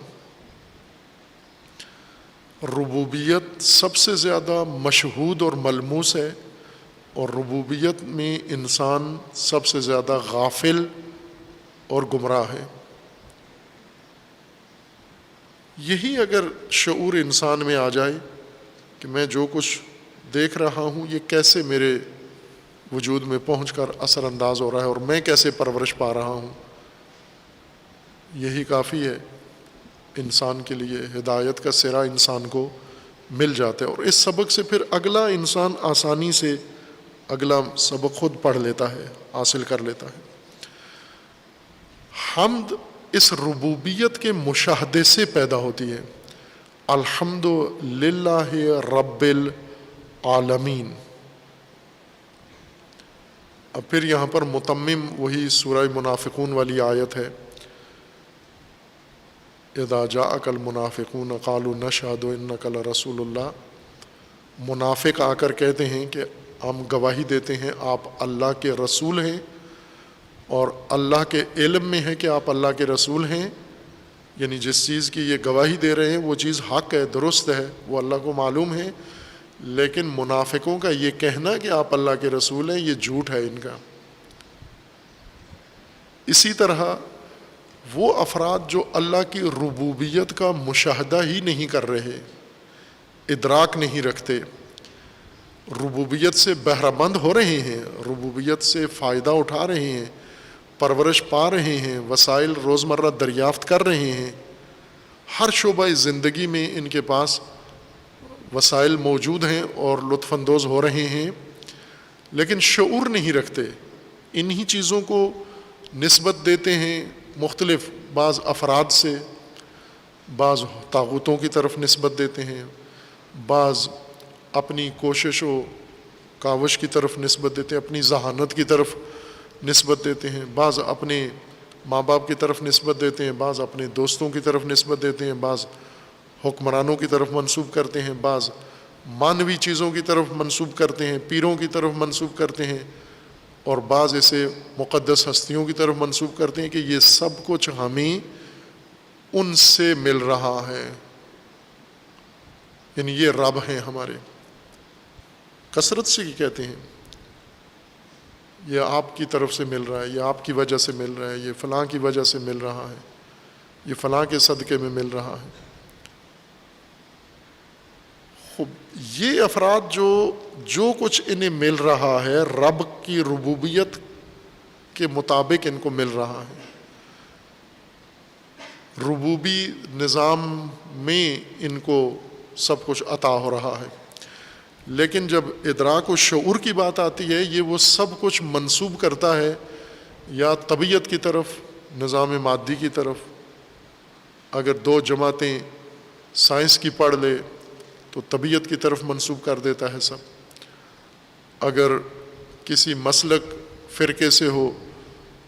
ربوبیت سب سے زیادہ مشہود اور ملموس ہے، اور ربوبیت میں انسان سب سے زیادہ غافل اور گمراہ ہے. یہی اگر شعور انسان میں آ جائے کہ میں جو کچھ دیکھ رہا ہوں یہ کیسے میرے وجود میں پہنچ کر اثر انداز ہو رہا ہے اور میں کیسے پرورش پا رہا ہوں، یہی کافی ہے انسان کے لیے. ہدایت کا سرا انسان کو مل جاتا ہے، اور اس سبق سے پھر اگلا انسان آسانی سے اگلا سبق خود پڑھ لیتا ہے، حاصل کر لیتا ہے. حمد اس ربوبیت کے مشاہدے سے پیدا ہوتی ہے. الحمد للہ رب العالمین. اب پھر یہاں پر متمم وہی سورہ منافقون والی آیت ہے، اذا جاءک المنافقون قالوا نشہد انک لرسول اللہ. منافق آ کر کہتے ہیں کہ ہم گواہی دیتے ہیں آپ اللہ کے رسول ہیں، اور اللہ کے علم میں ہے کہ آپ اللہ کے رسول ہیں. یعنی جس چیز کی یہ گواہی دے رہے ہیں وہ چیز حق ہے، درست ہے، وہ اللہ کو معلوم ہے. لیکن منافقوں کا یہ کہنا کہ آپ اللہ کے رسول ہیں یہ جھوٹ ہے ان کا. اسی طرح وہ افراد جو اللہ کی ربوبیت کا مشاہدہ ہی نہیں کر رہے، ادراک نہیں رکھتے، ربوبیت سے بہرہ مند ہو رہے ہیں، ربوبیت سے فائدہ اٹھا رہے ہیں، پرورش پا رہے ہیں، وسائل روزمرہ دریافت کر رہے ہیں، ہر شعبہ زندگی میں ان کے پاس وسائل موجود ہیں اور لطف اندوز ہو رہے ہیں، لیکن شعور نہیں رکھتے. انہی چیزوں کو نسبت دیتے ہیں مختلف بعض افراد سے، بعض طاغوتوں کی طرف نسبت دیتے ہیں، بعض اپنی کوشش و کاوش کی طرف نسبت دیتے ہیں، اپنی ذہانت کی طرف نسبت دیتے ہیں، بعض اپنے ماں باپ کی طرف نسبت دیتے ہیں، بعض اپنے دوستوں کی طرف نسبت دیتے ہیں، بعض حکمرانوں کی طرف منسوب کرتے ہیں، بعض مانوی چیزوں کی طرف منسوب کرتے ہیں، پیروں کی طرف منسوب کرتے ہیں، اور بعض ایسے مقدس ہستیوں کی طرف منسوب کرتے ہیں کہ یہ سب کچھ ہمیں ان سے مل رہا ہے، یعنی یہ رب ہیں ہمارے. کثرت سے یہ کہتے ہیں یہ آپ کی طرف سے مل رہا ہے، یہ آپ کی وجہ سے مل رہا ہے، یہ فلاں کی وجہ سے مل رہا ہے، یہ فلاں کے صدقے میں مل رہا ہے. یہ افراد جو کچھ انہیں مل رہا ہے رب کی ربوبیت کے مطابق ان کو مل رہا ہے، ربوبی نظام میں ان کو سب کچھ عطا ہو رہا ہے. لیکن جب ادراک و شعور کی بات آتی ہے یہ وہ سب کچھ منسوب کرتا ہے یا طبیعت کی طرف، نظام مادی کی طرف. اگر دو جماعتیں سائنس کی پڑھ لے تو طبیعت کی طرف منسوب کر دیتا ہے سب. اگر کسی مسلک فرقے سے ہو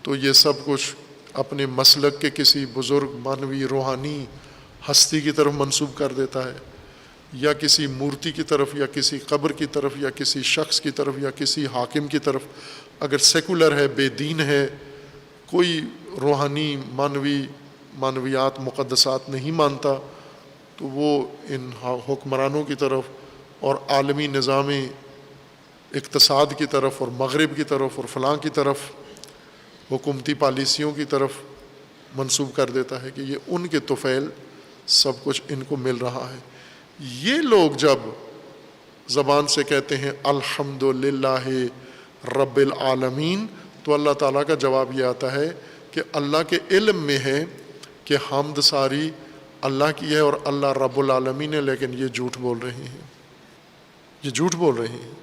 تو یہ سب کچھ اپنے مسلک کے کسی بزرگ مانوی روحانی ہستی کی طرف منسوب کر دیتا ہے، یا کسی مورتی کی طرف، یا کسی قبر کی طرف، یا کسی شخص کی طرف، یا کسی حاکم کی طرف. اگر سیکولر ہے، بے دین ہے، کوئی روحانی مانویات مقدسات نہیں مانتا، تو وہ ان حکمرانوں کی طرف اور عالمی نظام اقتصاد کی طرف اور مغرب کی طرف اور فلاں کی طرف حکومتی پالیسیوں کی طرف منسوب کر دیتا ہے کہ یہ ان کے طفیل سب کچھ ان کو مل رہا ہے۔ یہ لوگ جب زبان سے کہتے ہیں الحمدللہ رب العالمین، تو اللہ تعالیٰ کا جواب یہ آتا ہے کہ اللہ کے علم میں ہے کہ حمد ساری اللہ کی ہے اور اللہ رب العالمین ہے، لیکن یہ جھوٹ بول رہے ہیں، یہ جھوٹ بول رہے ہیں۔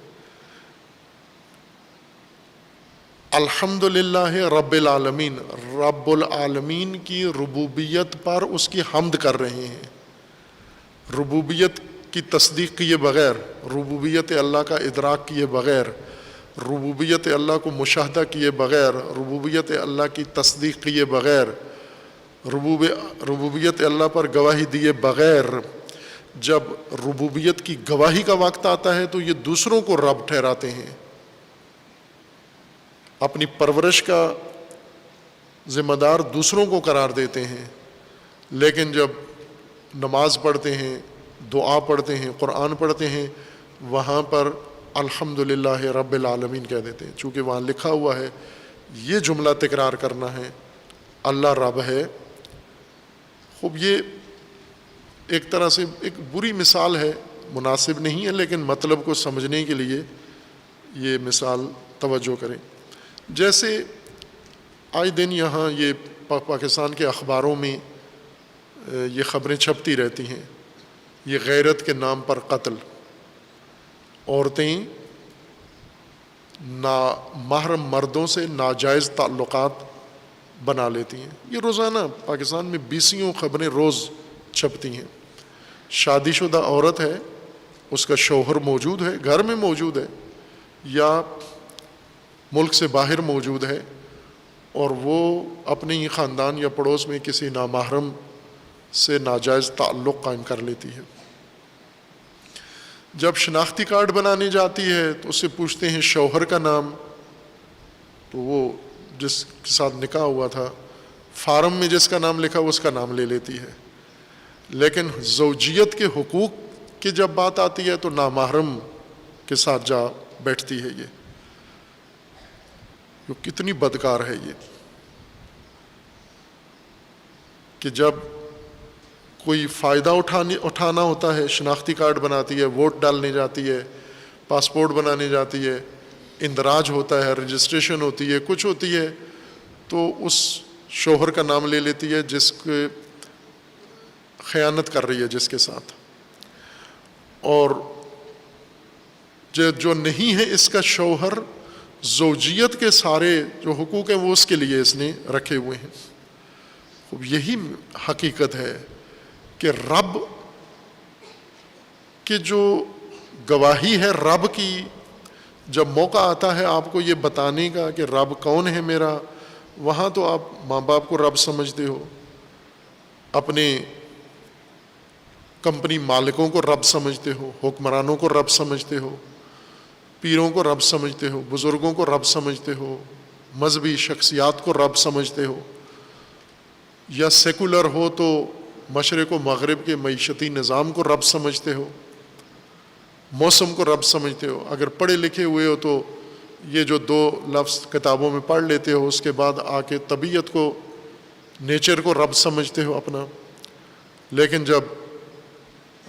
الحمدللہ رب العالمین، رب العالمین کی ربوبیت پر اس کی حمد کر رہے ہیں، ربوبیت کی تصدیق کیے بغیر، ربوبیت اللہ کا ادراک کیے بغیر، ربوبیت اللہ کو مشاہدہ کیے بغیر، ربوبیت اللہ کی تصدیق کیے بغیر، ربوبیت اللہ پر گواہی دیے بغیر جب ربوبیت کی گواہی کا وقت آتا ہے تو یہ دوسروں کو رب ٹھہراتے ہیں، اپنی پرورش کا ذمہ دار دوسروں کو قرار دیتے ہیں۔ لیکن جب نماز پڑھتے ہیں، دعا پڑھتے ہیں، قرآن پڑھتے ہیں، وہاں پر الحمدللہ رب العالمین کہہ دیتے ہیں، چونکہ وہاں لکھا ہوا ہے، یہ جملہ تکرار کرنا ہے، اللہ رب ہے۔ خوب یہ ایک طرح سے ایک بری مثال ہے، مناسب نہیں ہے، لیکن مطلب کو سمجھنے کے لیے یہ مثال توجہ کریں۔ جیسے آج دن یہاں یہ پاکستان کے اخباروں میں یہ خبریں چھپتی رہتی ہیں، یہ غیرت کے نام پر قتل، عورتیں نامحرم مردوں سے ناجائز تعلقات بنا لیتی ہیں۔ یہ روزانہ پاکستان میں بیسیوں خبریں روز چھپتی ہیں۔ شادی شدہ عورت ہے، اس کا شوہر موجود ہے، گھر میں موجود ہے یا ملک سے باہر موجود ہے، اور وہ اپنے ہی خاندان یا پڑوس میں کسی نامحرم سے ناجائز تعلق قائم کر لیتی ہے۔ جب شناختی کارڈ بنانے جاتی ہے تو اس سے پوچھتے ہیں شوہر کا نام، تو وہ جس کے ساتھ نکاح ہوا تھا فارم میں جس کا نام لکھا اس کا نام لے لیتی ہے، لیکن زوجیت کے حقوق کی جب بات آتی ہے تو نامحرم کے ساتھ جا بیٹھتی ہے۔ یہ کتنی بدکار ہے یہ، کہ جب کوئی فائدہ اٹھانا ہوتا ہے، شناختی کارڈ بناتی ہے، ووٹ ڈالنے جاتی ہے، پاسپورٹ بنانے جاتی ہے، اندراج ہوتا ہے، رجسٹریشن ہوتی ہے، کچھ ہوتی ہے، تو اس شوہر کا نام لے لیتی ہے جس کے خیانت کر رہی ہے جس کے ساتھ، اور جو نہیں ہے اس کا شوہر، زوجیت کے سارے جو حقوق ہیں وہ اس کے لیے اس نے رکھے ہوئے ہیں۔ یہی حقیقت ہے کہ رب کی جو گواہی ہے، رب کی جب موقع آتا ہے آپ کو یہ بتانے کا کہ رب کون ہے میرا، وہاں تو آپ ماں باپ کو رب سمجھتے ہو، اپنے کمپنی مالکوں کو رب سمجھتے ہو، حکمرانوں کو رب سمجھتے ہو، پیروں کو رب سمجھتے ہو، بزرگوں کو رب سمجھتے ہو، مذہبی شخصیات کو رب سمجھتے ہو، یا سیکولر ہو تو مشرق و مغرب کے معیشتی نظام کو رب سمجھتے ہو، موسم کو رب سمجھتے ہو۔ اگر پڑھے لکھے ہوئے ہو تو یہ جو دو لفظ کتابوں میں پڑھ لیتے ہو، اس کے بعد آ کے طبیعت کو، نیچر کو رب سمجھتے ہو اپنا۔ لیکن جب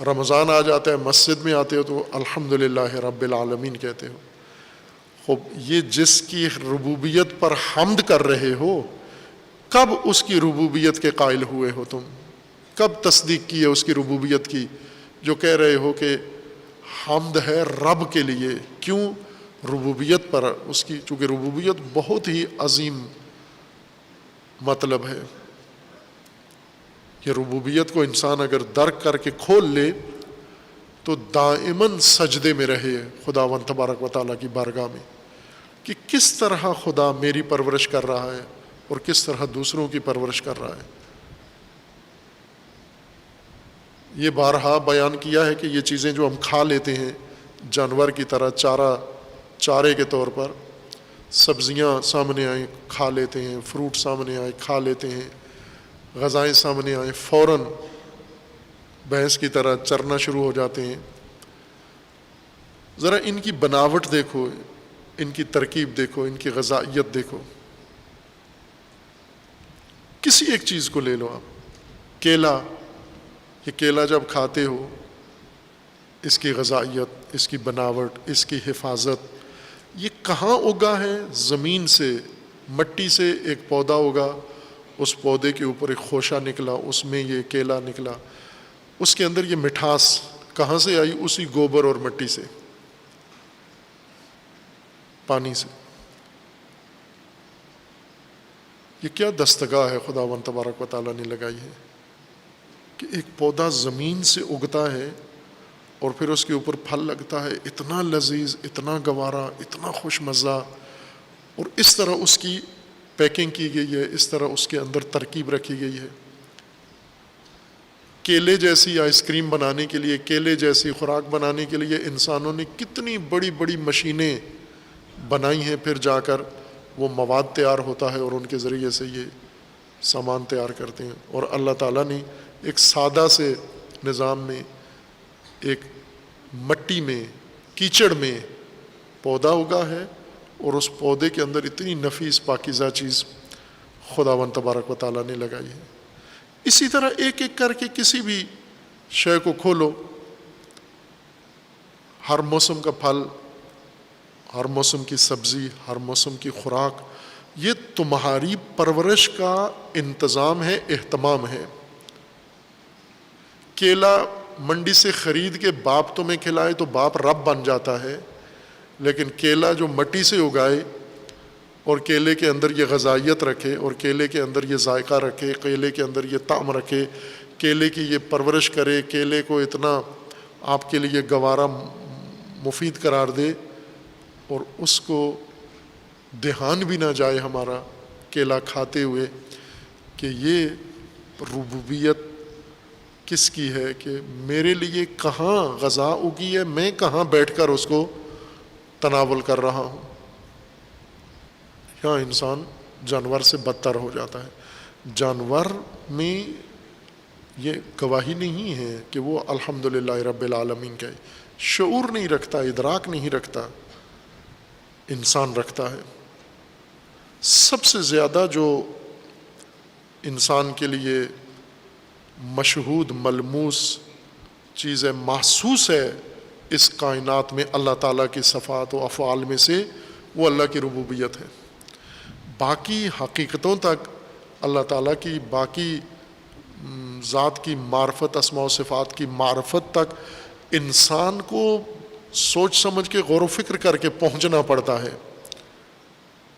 رمضان آ جاتا ہے، مسجد میں آتے ہو تو الحمدللہ رب العالمین کہتے ہو۔ خوب یہ جس کی ربوبیت پر حمد کر رہے ہو، کب اس کی ربوبیت کے قائل ہوئے ہو تم؟ کب تصدیق کی ہے اس کی ربوبیت کی، جو کہہ رہے ہو کہ حمد ہے رب کے لیے؟ کیوں؟ ربوبیت پر اس کی، چونکہ ربوبیت بہت ہی عظیم مطلب ہے۔ یہ ربوبیت کو انسان اگر درک کر کے کھول لے تو دائماً سجدے میں رہے خداوند تبارک و تعالیٰ کی بارگاہ میں، کہ کس طرح خدا میری پرورش کر رہا ہے اور کس طرح دوسروں کی پرورش کر رہا ہے۔ یہ بارہا بیان کیا ہے کہ یہ چیزیں جو ہم کھا لیتے ہیں جانور کی طرح، چارے کے طور پر، سبزیاں سامنے آئیں کھا لیتے ہیں، فروٹ سامنے آئے کھا لیتے ہیں، غذائیں سامنے آئیں فوراً بھینس کی طرح چرنا شروع ہو جاتے ہیں. ذرا ان کی بناوٹ دیکھو، ان کی ترکیب دیکھو، ان کی غذائیت دیکھو. کسی ایک چیز کو لے لو آپ، کیلا، یہ کیلا جب کھاتے ہو، اس کی غذائیت، اس کی بناوٹ، اس کی حفاظت، یہ کہاں اگا ہے؟ زمین سے، مٹی سے ایک پودا اگا، اس پودے کے اوپر ایک خوشہ نکلا، اس میں یہ کیلا نکلا. اس کے اندر یہ مٹھاس کہاں سے آئی؟ اسی گوبر اور مٹی سے، پانی سے. یہ کیا دستگاہ ہے خداوند تبارک و تعالیٰ نے لگائی ہے کہ ایک پودا زمین سے اگتا ہے اور پھر اس کے اوپر پھل لگتا ہے، اتنا لذیذ، اتنا گوارا، اتنا خوش مزہ، اور اس طرح اس کی پیکنگ کی گئی ہے، اس طرح اس کے اندر ترکیب رکھی گئی ہے. کیلے جیسی آئس کریم بنانے کے لیے، کیلے جیسی خوراک بنانے کے لیے انسانوں نے کتنی بڑی بڑی مشینیں بنائی ہیں، پھر جا کر وہ مواد تیار ہوتا ہے اور ان کے ذریعے سے یہ سامان تیار کرتے ہیں. اور اللہ تعالیٰ نے ایک سادہ سے نظام میں، ایک مٹی میں، کیچڑ میں پودا اگا ہے، اور اس پودے کے اندر اتنی نفیس پاکیزہ چیز خداوند تبارک و تعالیٰ نے لگائی ہے. اسی طرح ایک ایک کر کے کسی بھی شے کو کھولو، ہر موسم کا پھل، ہر موسم کی سبزی، ہر موسم کی خوراک، یہ تمہاری پرورش کا انتظام ہے، اہتمام ہے. کیلا منڈی سے خرید کے باپ تمہیں کھلائے تو باپ رب بن جاتا ہے، لیکن کیلا جو مٹی سے اگائے اور کیلے کے اندر یہ غذائیت رکھے، اور کیلے کے اندر یہ ذائقہ رکھے، کیلے کے اندر یہ طعم رکھے، کیلے کی یہ پرورش کرے، کیلے کو اتنا آپ کے لیے گوارا مفید قرار دے، اور اس کو دھیان بھی نہ جائے ہمارا کیلا کھاتے ہوئے کہ یہ ربوبیت کس کی ہے، کہ میرے لیے کہاں غذا اگی ہے، میں کہاں بیٹھ کر اس کو تناول کر رہا ہوں. یہاں انسان جانور سے بدتر ہو جاتا ہے. جانور میں یہ گواہی نہیں ہے کہ وہ الحمدللہ رب العالمین کا شعور نہیں رکھتا، ادراک نہیں رکھتا. انسان رکھتا ہے. سب سے زیادہ جو انسان کے لیے مشہود، ملموس چیز ہے، محسوس ہے اس کائنات میں اللہ تعالیٰ کی صفات و افعال میں سے، وہ اللہ کی ربوبیت ہے. باقی حقیقتوں تک، اللہ تعالیٰ کی باقی ذات کی معرفت، اسماء و صفات کی معرفت تک انسان کو سوچ سمجھ کے، غور و فکر کر کے پہنچنا پڑتا ہے.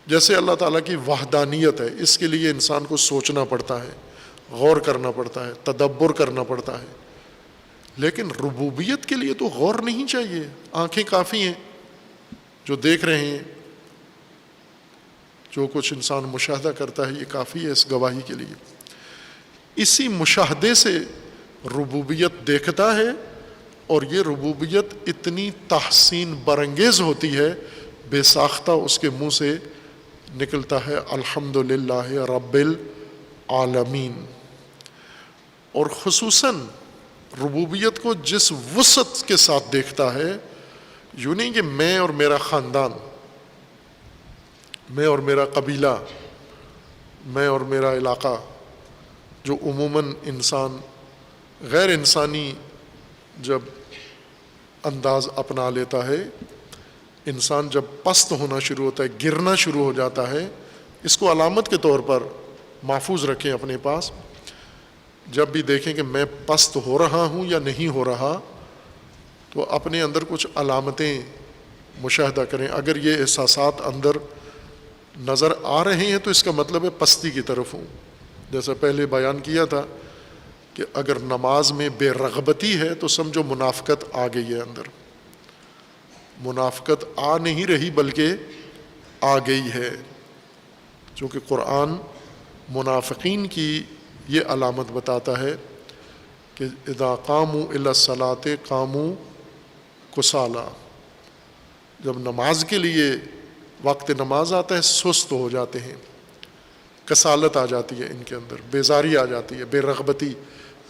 جیسے اللہ تعالیٰ کی وحدانیت ہے، اس کے لیے انسان کو سوچنا پڑتا ہے، غور کرنا پڑتا ہے، تدبر کرنا پڑتا ہے. لیکن ربوبیت کے لیے تو غور نہیں چاہیے، آنکھیں کافی ہیں، جو دیکھ رہے ہیں، جو کچھ انسان مشاہدہ کرتا ہے، یہ کافی ہے اس گواہی کے لیے. اسی مشاہدے سے ربوبیت دیکھتا ہے، اور یہ ربوبیت اتنی تحسین برانگیز ہوتی ہے، بے ساختہ اس کے منہ سے نکلتا ہے الحمدللہ رب العالمین. اور خصوصاً ربوبیت کو جس وسعت کے ساتھ دیکھتا ہے، یوں نہیں کہ میں اور میرا خاندان، میں اور میرا قبیلہ، میں اور میرا علاقہ، جو عموماً انسان غیر انسانی جب انداز اپنا لیتا ہے، انسان جب پست ہونا شروع ہوتا ہے، گرنا شروع ہو جاتا ہے، اس کو علامت کے طور پر محفوظ رکھیں اپنے پاس. جب بھی دیکھیں کہ میں پست ہو رہا ہوں یا نہیں ہو رہا، تو اپنے اندر کچھ علامتیں مشاہدہ کریں. اگر یہ احساسات اندر نظر آ رہے ہیں تو اس کا مطلب ہے پستی کی طرف ہوں. جیسا پہلے بیان کیا تھا کہ اگر نماز میں بے رغبتی ہے تو سمجھو منافقت آ گئی ہے اندر. منافقت آ نہیں رہی بلکہ آ گئی ہے، چونکہ قرآن منافقین کی یہ علامت بتاتا ہے کہ اذا قاموا الی الصلاۃ قاموا کسالی، جب نماز کے لیے وقت نماز آتا ہے سست ہو جاتے ہیں، کسالت آ جاتی ہے ان کے اندر، بیزاری آ جاتی ہے، بے رغبتی،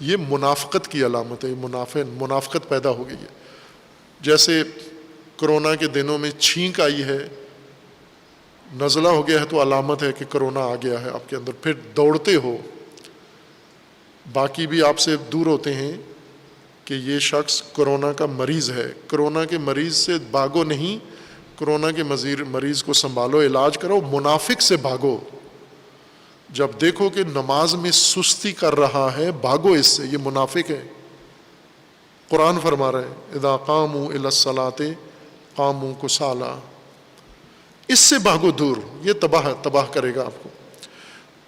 یہ منافقت کی علامت ہے، منافقت پیدا ہو گئی ہے. جیسے کرونا کے دنوں میں چھینک آئی ہے، نزلہ ہو گیا ہے تو علامت ہے کہ کرونا آ گیا ہے آپ کے اندر، پھر دوڑتے ہو، باقی بھی آپ سے دور ہوتے ہیں کہ یہ شخص کرونا کا مریض ہے. کرونا کے مریض سے بھاگو نہیں، کرونا کے مریض کو سنبھالو، علاج کرو. منافق سے بھاگو. جب دیکھو کہ نماز میں سستی کر رہا ہے بھاگو اس سے، یہ منافق ہے. قرآن فرما رہے ہیں اذا قاموا الی الصلاۃ قاموا کسالی، اس سے بھاگو دور، یہ تباہ کرے گا آپ کو.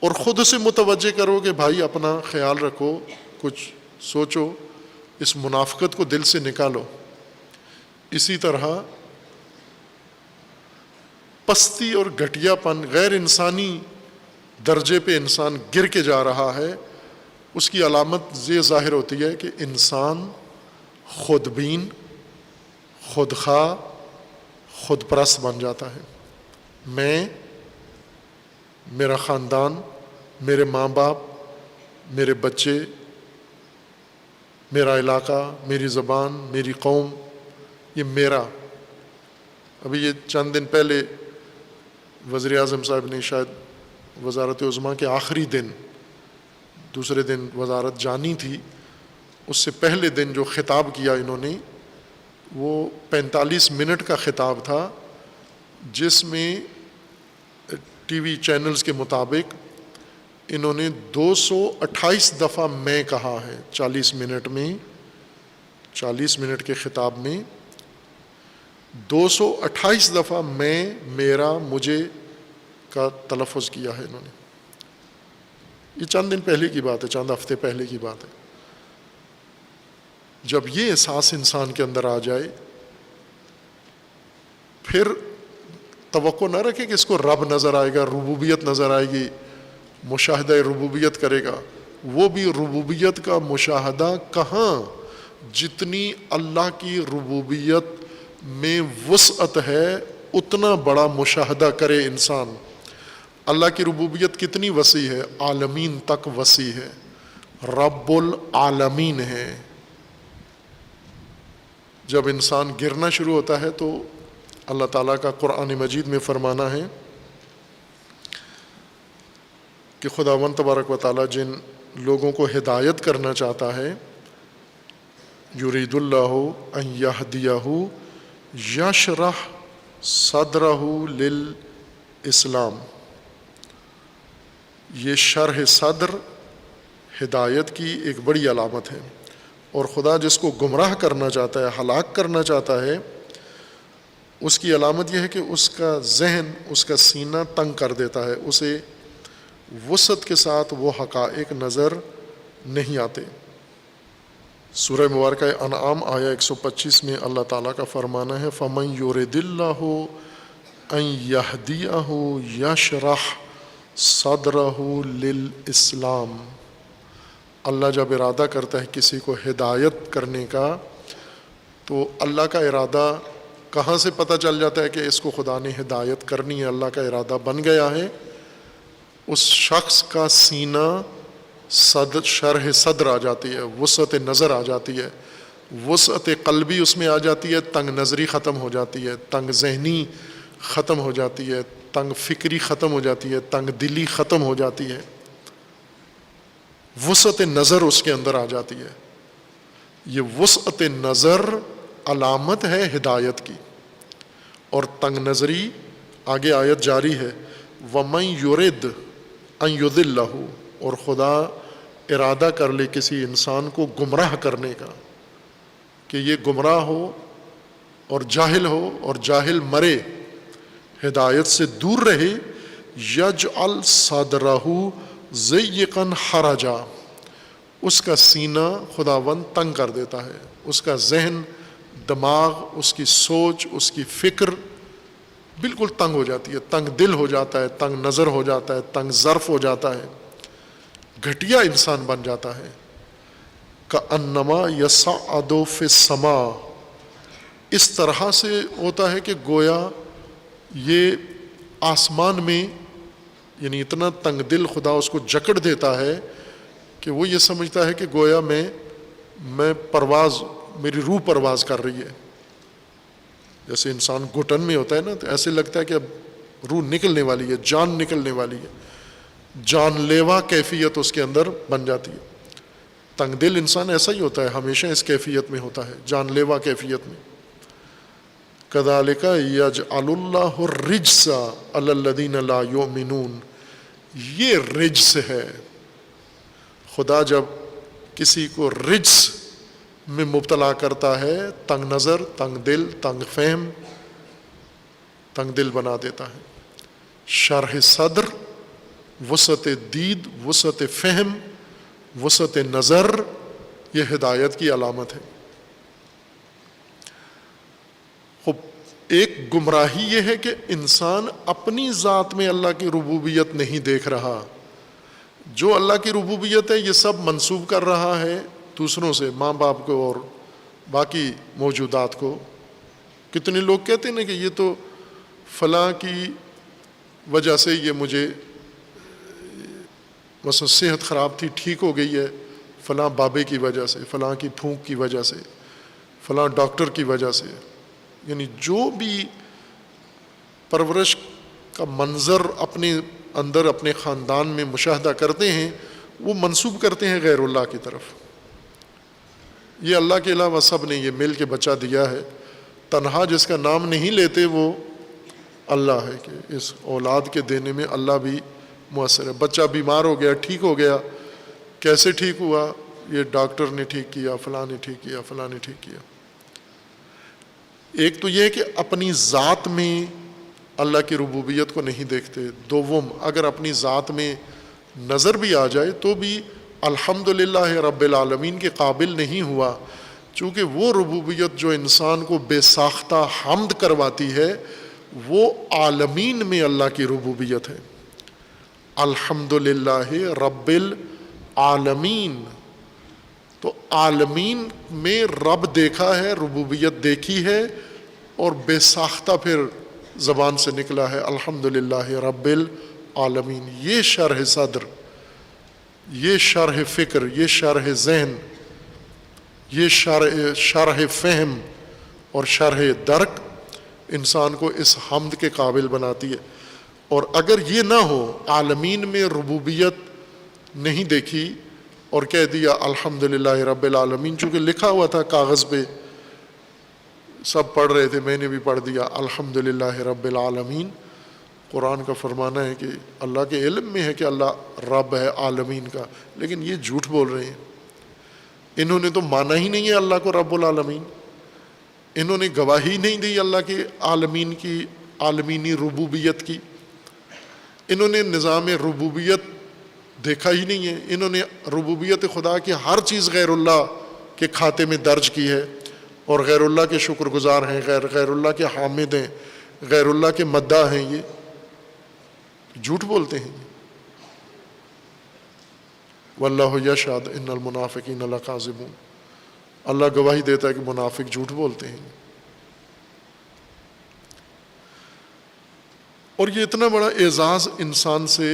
اور خود سے متوجہ کرو کہ بھائی اپنا خیال رکھو، کچھ سوچو، اس منافقت کو دل سے نکالو. اسی طرح پستی اور گھٹیا پن، غیر انسانی درجے پہ انسان گر کے جا رہا ہے، اس کی علامت یہ ظاہر ہوتی ہے کہ انسان خود بین، خود خواہ، خود پرست بن جاتا ہے. میں، میرا خاندان، میرے ماں باپ، میرے بچے، میرا علاقہ، میری زبان، میری قوم، یہ میرا. ابھی یہ چند دن پہلے وزیر اعظم صاحب نے شاید وزارت عظمیٰ کے آخری دن، دوسرے دن وزارت جانی تھی، اس سے پہلے دن جو خطاب کیا انہوں نے، وہ 45 منٹ کا خطاب تھا، جس میں ٹی وی چینلز کے مطابق انہوں نے 228 دفعہ میں کہا ہے 40 منٹ میں. 40 منٹ کے خطاب میں 228 دفعہ میں، میرا، مجھے کا تلفظ کیا ہے انہوں نے. یہ چند دن پہلے کی بات ہے، چند ہفتے پہلے کی بات ہے. جب یہ احساس انسان کے اندر آ جائے، پھر توقع نہ رکھے کہ اس کو رب نظر آئے گا، ربوبیت نظر آئے گی، مشاہدہ ربوبیت کرے گا. وہ بھی ربوبیت کا مشاہدہ کہاں، جتنی اللہ کی ربوبیت میں وسعت ہے اتنا بڑا مشاہدہ کرے انسان. اللہ کی ربوبیت کتنی وسیع ہے، عالمین تک وسیع ہے، رب العالمین ہے. جب انسان گرنا شروع ہوتا ہے تو اللہ تعالیٰ کا قرآن مجید میں فرمانا ہے کہ خداوند تبارک و تعالیٰ جن لوگوں کو ہدایت کرنا چاہتا ہے، یرید اللہ ان یہدیہ یشرح صدرہ للاسلام. یہ شرح صدر ہدایت کی ایک بڑی علامت ہے. اور خدا جس کو گمراہ کرنا چاہتا ہے، ہلاک کرنا چاہتا ہے، اس کی علامت یہ ہے کہ اس کا ذہن، اس کا سینہ تنگ کر دیتا ہے، اسے وسعت کے ساتھ وہ حقائق نظر نہیں آتے. سورہ مبارکہ انعام آیا 125 میں اللہ تعالیٰ کا فرمانا ہے فَمَن يُرِدِ اللَّهُ أَن يَهْدِيَهُ يَشْرَحْ صَدْرَهُ لِلْإِسْلَامِ. اللہ جب ارادہ کرتا ہے کسی کو ہدایت کرنے کا، تو اللہ کا ارادہ کہاں سے پتہ چل جاتا ہے کہ اس کو خدا نے ہدایت کرنی ہے، اللہ کا ارادہ بن گیا ہے. اس شخص کا سینہ شرح صدر آ جاتی ہے، وسعت نظر آ جاتی ہے، وسعت قلبی اس میں آ جاتی ہے، تنگ نظری ختم ہو جاتی ہے، تنگ ذہنی ختم ہو جاتی ہے، تنگ فکری ختم ہو جاتی ہے، تنگ دلی ختم ہو جاتی ہے، وسعت نظر اس کے اندر آ جاتی ہے. یہ وسعت نظر علامت ہے ہدایت کی. اور تنگ نظری، آگے آیت جاری ہے وَمَن يُرِدْ أَن يُضِلَّهُ، اور خدا ارادہ کر لے کسی انسان کو گمراہ کرنے کا، کہ یہ گمراہ ہو اور جاہل ہو اور جاہل مرے، ہدایت سے دور رہے، یجعل صدرہ ضیقا حرجا، اس کا سینہ خداوند تنگ کر دیتا ہے، اس کا ذہن، دماغ، اس کی سوچ، اس کی فکر بالکل تنگ ہو جاتی ہے، تنگ دل ہو جاتا ہے، تنگ نظر ہو جاتا ہے، تنگ ظرف ہو جاتا ہے، گھٹیا انسان بن جاتا ہے. کأنما یصعد فی السماء، اس طرح سے ہوتا ہے کہ گویا یہ آسمان میں، یعنی اتنا تنگ دل خدا اس کو جکڑ دیتا ہے کہ وہ یہ سمجھتا ہے کہ گویا میں پرواز، میری روح پرواز کر رہی ہے. جیسے انسان گھٹن میں ہوتا ہے نا، تو ایسے لگتا ہے کہ اب روح نکلنے والی ہے، جان نکلنے والی ہے، جان لیوا کیفیت اس کے اندر بن جاتی ہے. تنگ دل انسان ایسا ہی ہوتا ہے، ہمیشہ اس کیفیت میں ہوتا ہے، جان لیوا کیفیت میں. کذالک یجعل اللہ الرجس علی الذین لا یؤمنون. یہ رجس ہے. خدا جب کسی کو رجس میں مبتلا کرتا ہے، تنگ نظر، تنگ دل، تنگ فہم، تنگ دل بنا دیتا ہے. شرح صدر، وسعت دید، وسعت فہم، وسعت نظر، یہ ہدایت کی علامت ہے. خب ایک گمراہی یہ ہے کہ انسان اپنی ذات میں اللہ کی ربوبیت نہیں دیکھ رہا. جو اللہ کی ربوبیت ہے یہ سب منسوب کر رہا ہے دوسروں سے، ماں باپ کو اور باقی موجودات کو. کتنے لوگ کہتے ہیں نا کہ یہ تو فلاں کی وجہ سے یہ مجھے مثلا صحت خراب تھی ٹھیک ہو گئی ہے، فلاں بابے کی وجہ سے، فلاں کی پھونک کی وجہ سے، فلاں ڈاکٹر کی وجہ سے. یعنی جو بھی پرورش کا منظر اپنے اندر اپنے خاندان میں مشاہدہ کرتے ہیں وہ منسوب کرتے ہیں غیر اللہ کی طرف. یہ اللہ کے علاوہ سب نے یہ مل کے بچہ دیا ہے. تنہا جس کا نام نہیں لیتے وہ اللہ ہے کہ اس اولاد کے دینے میں اللہ بھی مؤثر ہے. بچہ بیمار ہو گیا، ٹھیک ہو گیا، کیسے ٹھیک ہوا؟ یہ ڈاکٹر نے ٹھیک کیا، فلاں نے ٹھیک کیا، فلاں نے ٹھیک کیا. ایک تو یہ ہے کہ اپنی ذات میں اللہ کی ربوبیت کو نہیں دیکھتے. دوم، اگر اپنی ذات میں نظر بھی آ جائے تو بھی الحمدللہ رب العالمین کے قابل نہیں ہوا، چونکہ وہ ربوبیت جو انسان کو بے ساختہ حمد کرواتی ہے وہ عالمین میں اللہ کی ربوبیت ہے. الحمدللہ رب العالمین، تو عالمین میں رب دیکھا ہے، ربوبیت دیکھی ہے، اور بے ساختہ پھر زبان سے نکلا ہے الحمدللہ رب العالمین. یہ شرح صدر، یہ شرح فکر، یہ شرح ذہن، یہ شرح فہم اور شرح درک انسان کو اس حمد کے قابل بناتی ہے. اور اگر یہ نہ ہو، عالمین میں ربوبیت نہیں دیکھی اور کہہ دیا الحمدللہ رب العالمین، چونکہ لکھا ہوا تھا کاغذ پہ، سب پڑھ رہے تھے، میں نے بھی پڑھ دیا الحمدللہ رب العالمین. قرآن کا فرمانا ہے کہ اللہ کے علم میں ہے کہ اللہ رب ہے عالمین کا، لیکن یہ جھوٹ بول رہے ہیں. انہوں نے تو مانا ہی نہیں ہے اللہ کو رب العالمین، انہوں نے گواہی نہیں دی اللہ کے عالمین کی، عالمینی ربوبیت کی. انہوں نے نظام ربوبیت دیکھا ہی نہیں ہے. انہوں نے ربوبیت خدا کی ہر چیز غیر اللہ کے کھاتے میں درج کی ہے اور غیر اللہ کے شکر گزار ہیں، غیر اللہ کے حامد ہیں، غیر اللہ کے مداح ہیں. یہ جھوٹ بولتے ہیں. واللہ یشہد ان المنافقین لکاذبون، اللہ گواہی دیتا ہے کہ منافق جھوٹ بولتے ہیں. اور یہ اتنا بڑا اعزاز انسان سے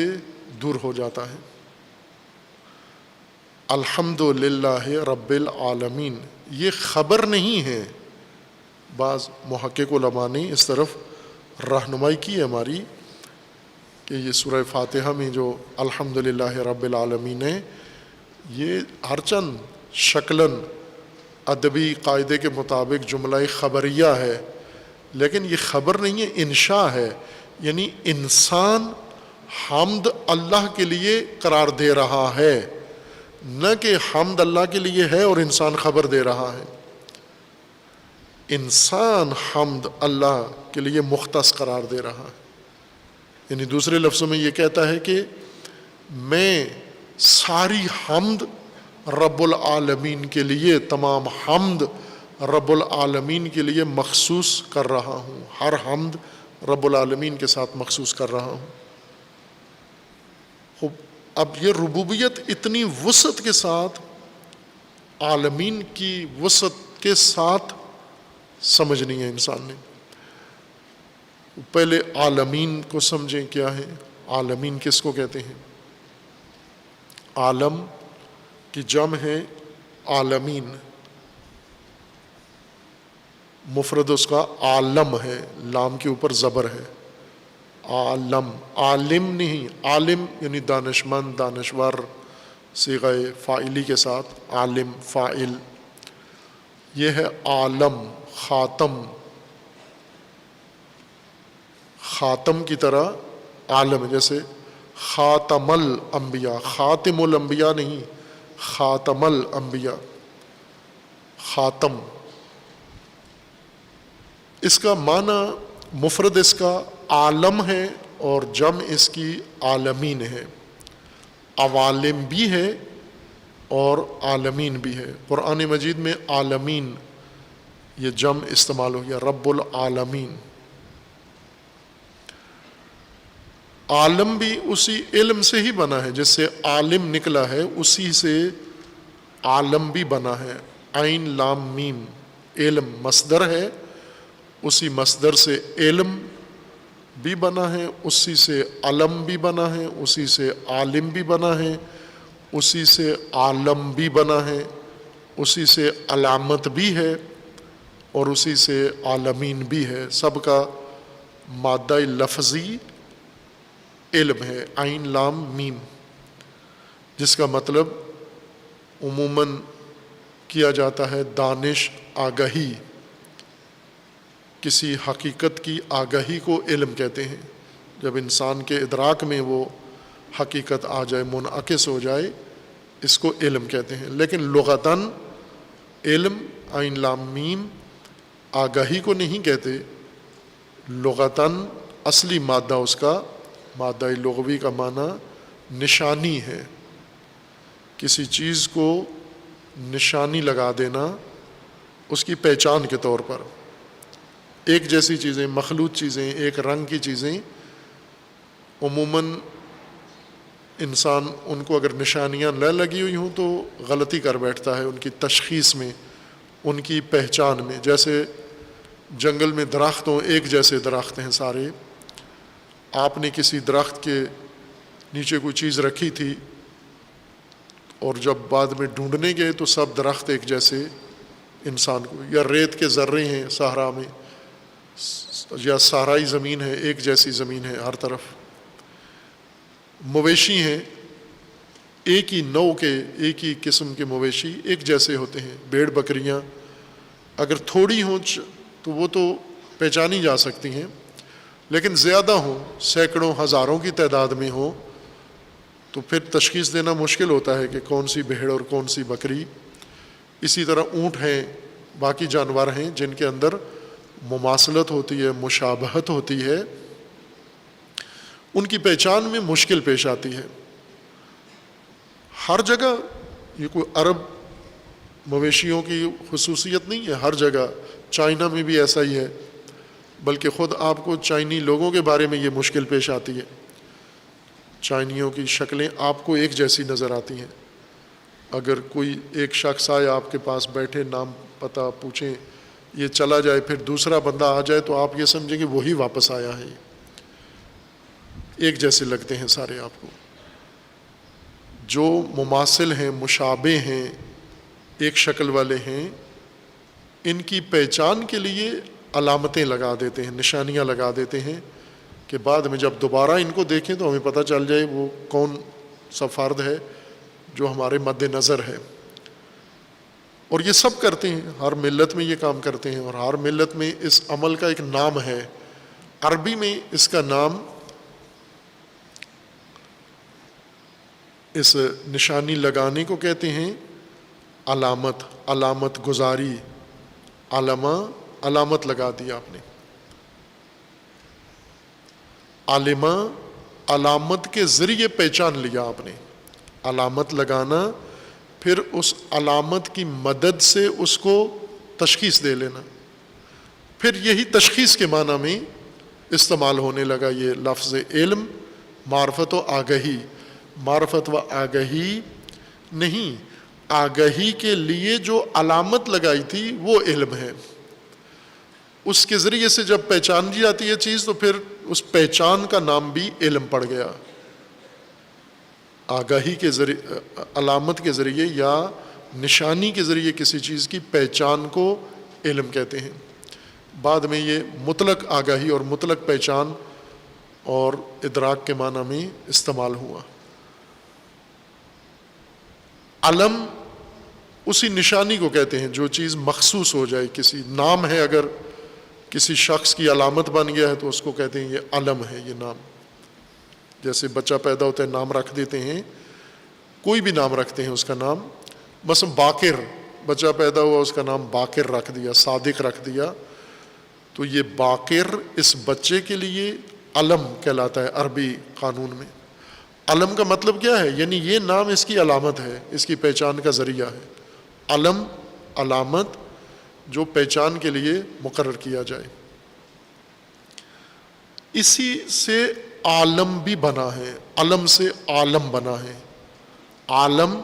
دور ہو جاتا ہے. الحمدللہ رب العالمین یہ خبر نہیں ہے. بعض محقق علماء نے اس طرف رہنمائی کی ہے ہماری کہ یہ سورہ فاتحہ میں جو الحمدللہ رب العالمین ہے، یہ ہر چند شکلاً ادبی قاعدے کے مطابق جملہ خبریہ ہے، لیکن یہ خبر نہیں ہے، انشاء ہے. یعنی انسان حمد اللہ کے لیے قرار دے رہا ہے، نہ کہ حمد اللہ کے لیے ہے اور انسان خبر دے رہا ہے. انسان حمد اللہ کے لیے مختص قرار دے رہا ہے. یعنی دوسرے لفظوں میں یہ کہتا ہے کہ میں ساری حمد رب العالمین کے لیے، تمام حمد رب العالمین کے لیے مخصوص کر رہا ہوں، ہر حمد رب العالمین کے ساتھ مخصوص کر رہا ہوں. اب یہ ربوبیت اتنی وسعت کے ساتھ، عالمین کی وسعت کے ساتھ سمجھنی ہے انسان نے. پہلے عالمین کو سمجھیں کیا ہے. عالمین کس کو کہتے ہیں؟ عالم کی جمع ہے عالمین، مفرد اس کا عالم ہے، لام کے اوپر زبر ہے، عالم، عالم نہیں، عالم یعنی دانشمند، دانشور، صیغہ فاعلی کے ساتھ عالم فاعل، یہ ہے عالم، خاتم، خاتم کی طرح عالم ہے، جیسے خاتم الانبیاء، خاتم الانبیاء نہیں، خاتم الانبیاء، خاتم، اس کا معنی مفرد اس کا عالم ہے اور جمع اس کی عالمین ہے، عوالم بھی ہے اور عالمین بھی ہے۔ قرآن مجید میں عالمین یہ جمع استعمال ہو گیا، رب العالمین۔ عالم بھی اسی علم سے ہی بنا ہے، جس سے عالم نکلا ہے اسی سے عالم بھی بنا ہے، عین لام میم، علم مصدر ہے، اسی مصدر سے علم بھی بنا ہے، اسی سے علم بھی بنا ہے، اسی سے عالم بھی بنا ہے، اسی سے عالم بھی بنا ہے، اسی سے علامت بھی ہے اور اسی سے عالمین بھی ہے۔ سب کا مادہ لفظی علم ہے، عین لام میم، جس کا مطلب عموماً کیا جاتا ہے دانش، آگہی، کسی حقیقت کی آگہی کو علم کہتے ہیں۔ جب انسان کے ادراک میں وہ حقیقت آ جائے، منعکس ہو جائے، اس کو علم کہتے ہیں۔ لیکن لغتاً علم عین لام میم آگہی کو نہیں کہتے، لغتاً اصلی مادہ اس کا، مادہ لغوی کا معنی نشانی ہے، کسی چیز کو نشانی لگا دینا اس کی پہچان کے طور پر۔ ایک جیسی چیزیں، مخلوط چیزیں، ایک رنگ کی چیزیں، عموماً انسان ان کو اگر نشانیاں نہ لگی ہوئی ہوں تو غلطی کر بیٹھتا ہے ان کی تشخیص میں، ان کی پہچان میں۔ جیسے جنگل میں درخت ہوں، ایک جیسے درخت ہیں سارے، آپ نے کسی درخت کے نیچے کوئی چیز رکھی تھی اور جب بعد میں ڈھونڈنے گئے تو سب درخت ایک جیسے انسان کو، یا ریت کے ذرے ہیں صحرا میں، یا صحرائی زمین ہے، ایک جیسی زمین ہے ہر طرف۔ مویشی ہیں، ایک ہی نوع کے، ایک ہی قسم کے مویشی ایک جیسے ہوتے ہیں، بھیڑ بکریاں اگر تھوڑی ہوں تو وہ تو پہچانی جا سکتی ہیں، لیکن زیادہ ہوں، سینکڑوں ہزاروں کی تعداد میں ہوں، تو پھر تشخیص دینا مشکل ہوتا ہے کہ کون سی بھیڑ اور کون سی بکری۔ اسی طرح اونٹ ہیں، باقی جانور ہیں جن کے اندر مماثلت ہوتی ہے، مشابہت ہوتی ہے، ان کی پہچان میں مشکل پیش آتی ہے۔ ہر جگہ یہ کوئی عرب مویشیوں کی خصوصیت نہیں ہے، ہر جگہ، چائنا میں بھی ایسا ہی ہے، بلکہ خود آپ کو چائنی لوگوں کے بارے میں یہ مشکل پیش آتی ہے، چائنیوں کی شکلیں آپ کو ایک جیسی نظر آتی ہیں۔ اگر کوئی ایک شخص آئے آپ کے پاس بیٹھے، نام پتہ پوچھیں، یہ چلا جائے، پھر دوسرا بندہ آ جائے تو آپ یہ سمجھیں کہ وہی واپس آیا ہے، ایک جیسے لگتے ہیں سارے آپ کو۔ جو مماثل ہیں، مشابہ ہیں، ایک شکل والے ہیں، ان کی پہچان کے لیے علامتیں لگا دیتے ہیں، نشانیاں لگا دیتے ہیں کہ بعد میں جب دوبارہ ان کو دیکھیں تو ہمیں پتہ چل جائے وہ کون سا فرد ہے جو ہمارے مد نظر ہے۔ اور یہ سب کرتے ہیں، ہر ملت میں یہ کام کرتے ہیں، اور ہر ملت میں اس عمل کا ایک نام ہے۔ عربی میں اس کا نام، اس نشانی لگانے کو کہتے ہیں علامت، علامت گزاری، علامت لگا دی آپ نے۔ علامہ، علامت کے ذریعے پہچان لیا آپ نے، علامت لگانا، پھر اس علامت کی مدد سے اس کو تشخیص دے لینا، پھر یہی تشخیص کے معنی میں استعمال ہونے لگا یہ لفظ علم، معرفت و آگہی۔ معرفت و آگہی نہیں، آگہی کے لیے جو علامت لگائی تھی وہ علم ہے، اس کے ذریعے سے جب پہچان دی جاتی ہے چیز تو پھر اس پہچان کا نام بھی علم پڑ گیا۔ آگاہی کے ذریعے، علامت کے ذریعے یا نشانی کے ذریعے کسی چیز کی پہچان کو علم کہتے ہیں۔ بعد میں یہ مطلق آگاہی اور مطلق پہچان اور ادراک کے معنی میں استعمال ہوا۔ علم اسی نشانی کو کہتے ہیں جو چیز مخصوص ہو جائے، کسی نام ہے، اگر کسی شخص کی علامت بن گیا ہے تو اس کو کہتے ہیں یہ علم ہے، یہ نام۔ جیسے بچہ پیدا ہوتا ہے نام رکھ دیتے ہیں، کوئی بھی نام رکھتے ہیں اس کا نام، مثلا باقر، بچہ پیدا ہوا اس کا نام باقر رکھ دیا، صادق رکھ دیا، تو یہ باقر اس بچے کے لیے علم کہلاتا ہے عربی قانون میں۔ علم کا مطلب کیا ہے؟ یعنی یہ نام اس کی علامت ہے، اس کی پہچان کا ذریعہ ہے۔ علم، علامت جو پہچان کے لیے مقرر کیا جائے۔ اسی سے عالم بھی بنا ہے، علم سے عالم بنا ہے۔ عالم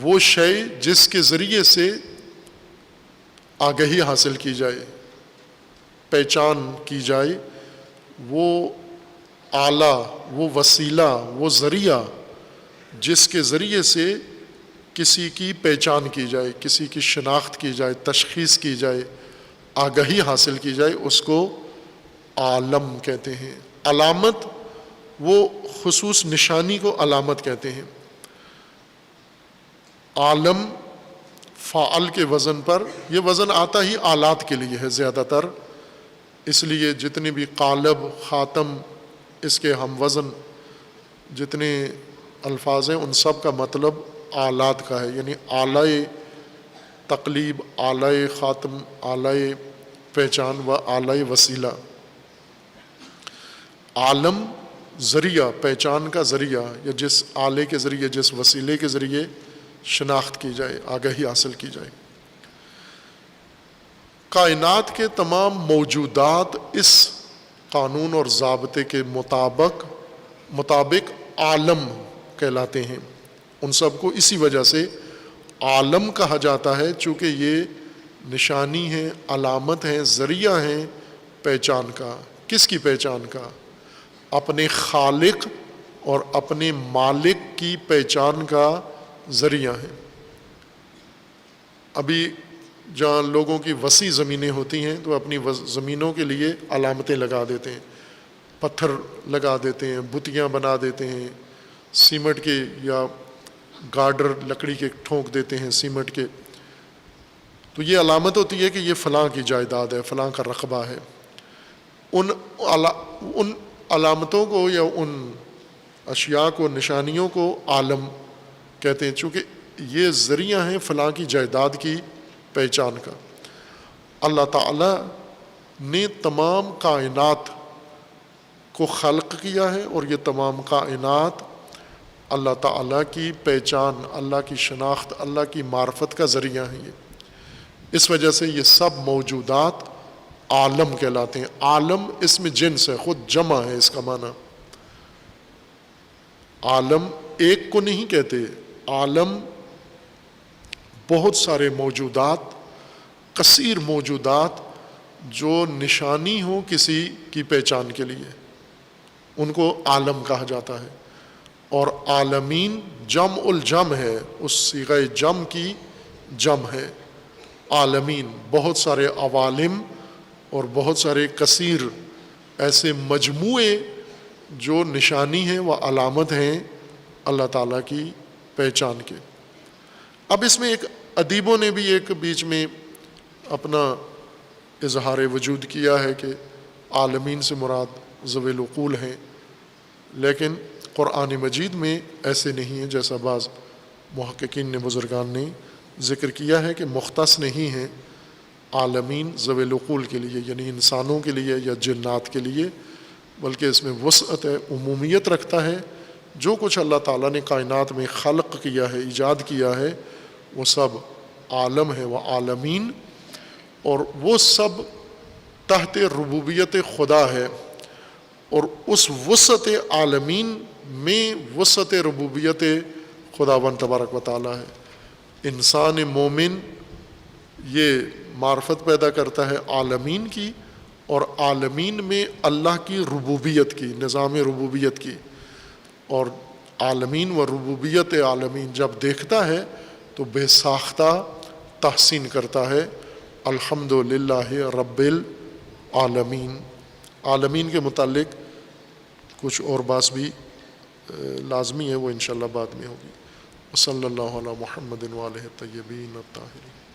وہ شے جس کے ذریعے سے آگہی حاصل کی جائے، پہچان کی جائے، وہ آلہ، وہ وسیلہ، وہ ذریعہ جس کے ذریعے سے کسی کی پہچان کی جائے، کسی کی شناخت کی جائے، تشخیص کی جائے، آگہی حاصل کی جائے، اس کو عالم کہتے ہیں۔ علامت وہ خصوص نشانی کو علامت کہتے ہیں۔ عالم فاعل کے وزن پر، یہ وزن آتا ہی آلات کے لیے ہے زیادہ تر، اس لیے جتنے بھی قالب، خاتم، اس کے ہم وزن جتنے الفاظ ہیں ان سب کا مطلب آلات کا ہے، یعنی آلہ تقلیب، آلہ خاتم، آلہ پہچان و آلہ وسیلہ۔ عالم ذریعہ، پہچان کا ذریعہ، یا جس آلے کے ذریعے، جس وسیلے کے ذریعے شناخت کی جائے، آگہی حاصل کی جائے۔ کائنات کے تمام موجودات اس قانون اور ضابطے کے مطابق عالم کہلاتے ہیں۔ ان سب کو اسی وجہ سے عالم کہا جاتا ہے، چونکہ یہ نشانی ہے، علامت ہے، ذریعہ ہے پہچان کا۔ کس کی پہچان کا؟ اپنے خالق اور اپنے مالک کی پہچان کا ذریعہ ہے۔ ابھی جہاں لوگوں کی وسیع زمینیں ہوتی ہیں تو اپنی زمینوں کے لیے علامتیں لگا دیتے ہیں، پتھر لگا دیتے ہیں، بتیاں بنا دیتے ہیں سیمنٹ کے، یا گارڈر لکڑی کے ٹھونک دیتے ہیں سیمنٹ کے، تو یہ علامت ہوتی ہے کہ یہ فلاں کی جائیداد ہے، فلاں کا رقبہ ہے۔ ان علامتوں کو یا ان اشیاء کو، نشانیوں کو عالم کہتے ہیں، چونکہ یہ ذریعہ ہیں فلاں کی جائیداد کی پہچان کا۔ اللہ تعالیٰ نے تمام کائنات کو خلق کیا ہے، اور یہ تمام کائنات اللہ تعالیٰ کی پہچان، اللہ کی شناخت، اللہ کی معرفت کا ذریعہ ہیں۔ یہ اس وجہ سے یہ سب موجودات عالم کہلاتے ہیں۔ عالم اس میں جنس ہے، خود جمع ہے اس کا معنی۔ عالم ایک کو نہیں کہتے، عالم بہت سارے موجودات، کثیر موجودات جو نشانی ہو کسی کی پہچان کے لیے، ان کو عالم کہا جاتا ہے۔ اور عالمین جمع الجم ہے، اس صیغہ جمع کی جمع ہے۔ عالمین بہت سارے عوالم اور بہت سارے کثیر ایسے مجموعے جو نشانی ہیں، وہ علامت ہیں اللہ تعالیٰ کی پہچان کے۔ اب اس میں ایک ادیبوں نے بھی ایک بیچ میں اپنا اظہار وجود کیا ہے کہ عالمین سے مراد ذوی العقول ہیں، لیکن قرآن مجید میں ایسے نہیں ہیں، جیسا بعض محققین نے، بزرگان نے ذکر کیا ہے کہ مختص نہیں ہیں عالمین ذوی العقول کے لیے، یعنی انسانوں کے لیے یا جنات کے لیے، بلکہ اس میں وسعت ہے، عمومیت رکھتا ہے۔ جو کچھ اللہ تعالیٰ نے کائنات میں خلق کیا ہے، ایجاد کیا ہے، وہ سب عالم ہے، وہ عالمین، اور وہ سب تحت ربوبیت خدا ہے۔ اور اس وسعت عالمین میں وسعت ربوبیت خداوند تبارک و تعالیٰ ہے۔ انسان مومن یہ معرفت پیدا کرتا ہے عالمین کی، اور عالمین میں اللہ کی ربوبیت کی، نظام ربوبیت کی۔ اور عالمین و ربوبیت عالمین جب دیکھتا ہے تو بے ساختہ تحسین کرتا ہے، الحمدللہ رب العالمین۔ عالمین کے متعلق کچھ اور بات بھی لازمی ہے، وہ انشاءاللہ بعد میں ہوگی۔ صلی اللہ علی محمد وآلہ الطیبین الطاہرین۔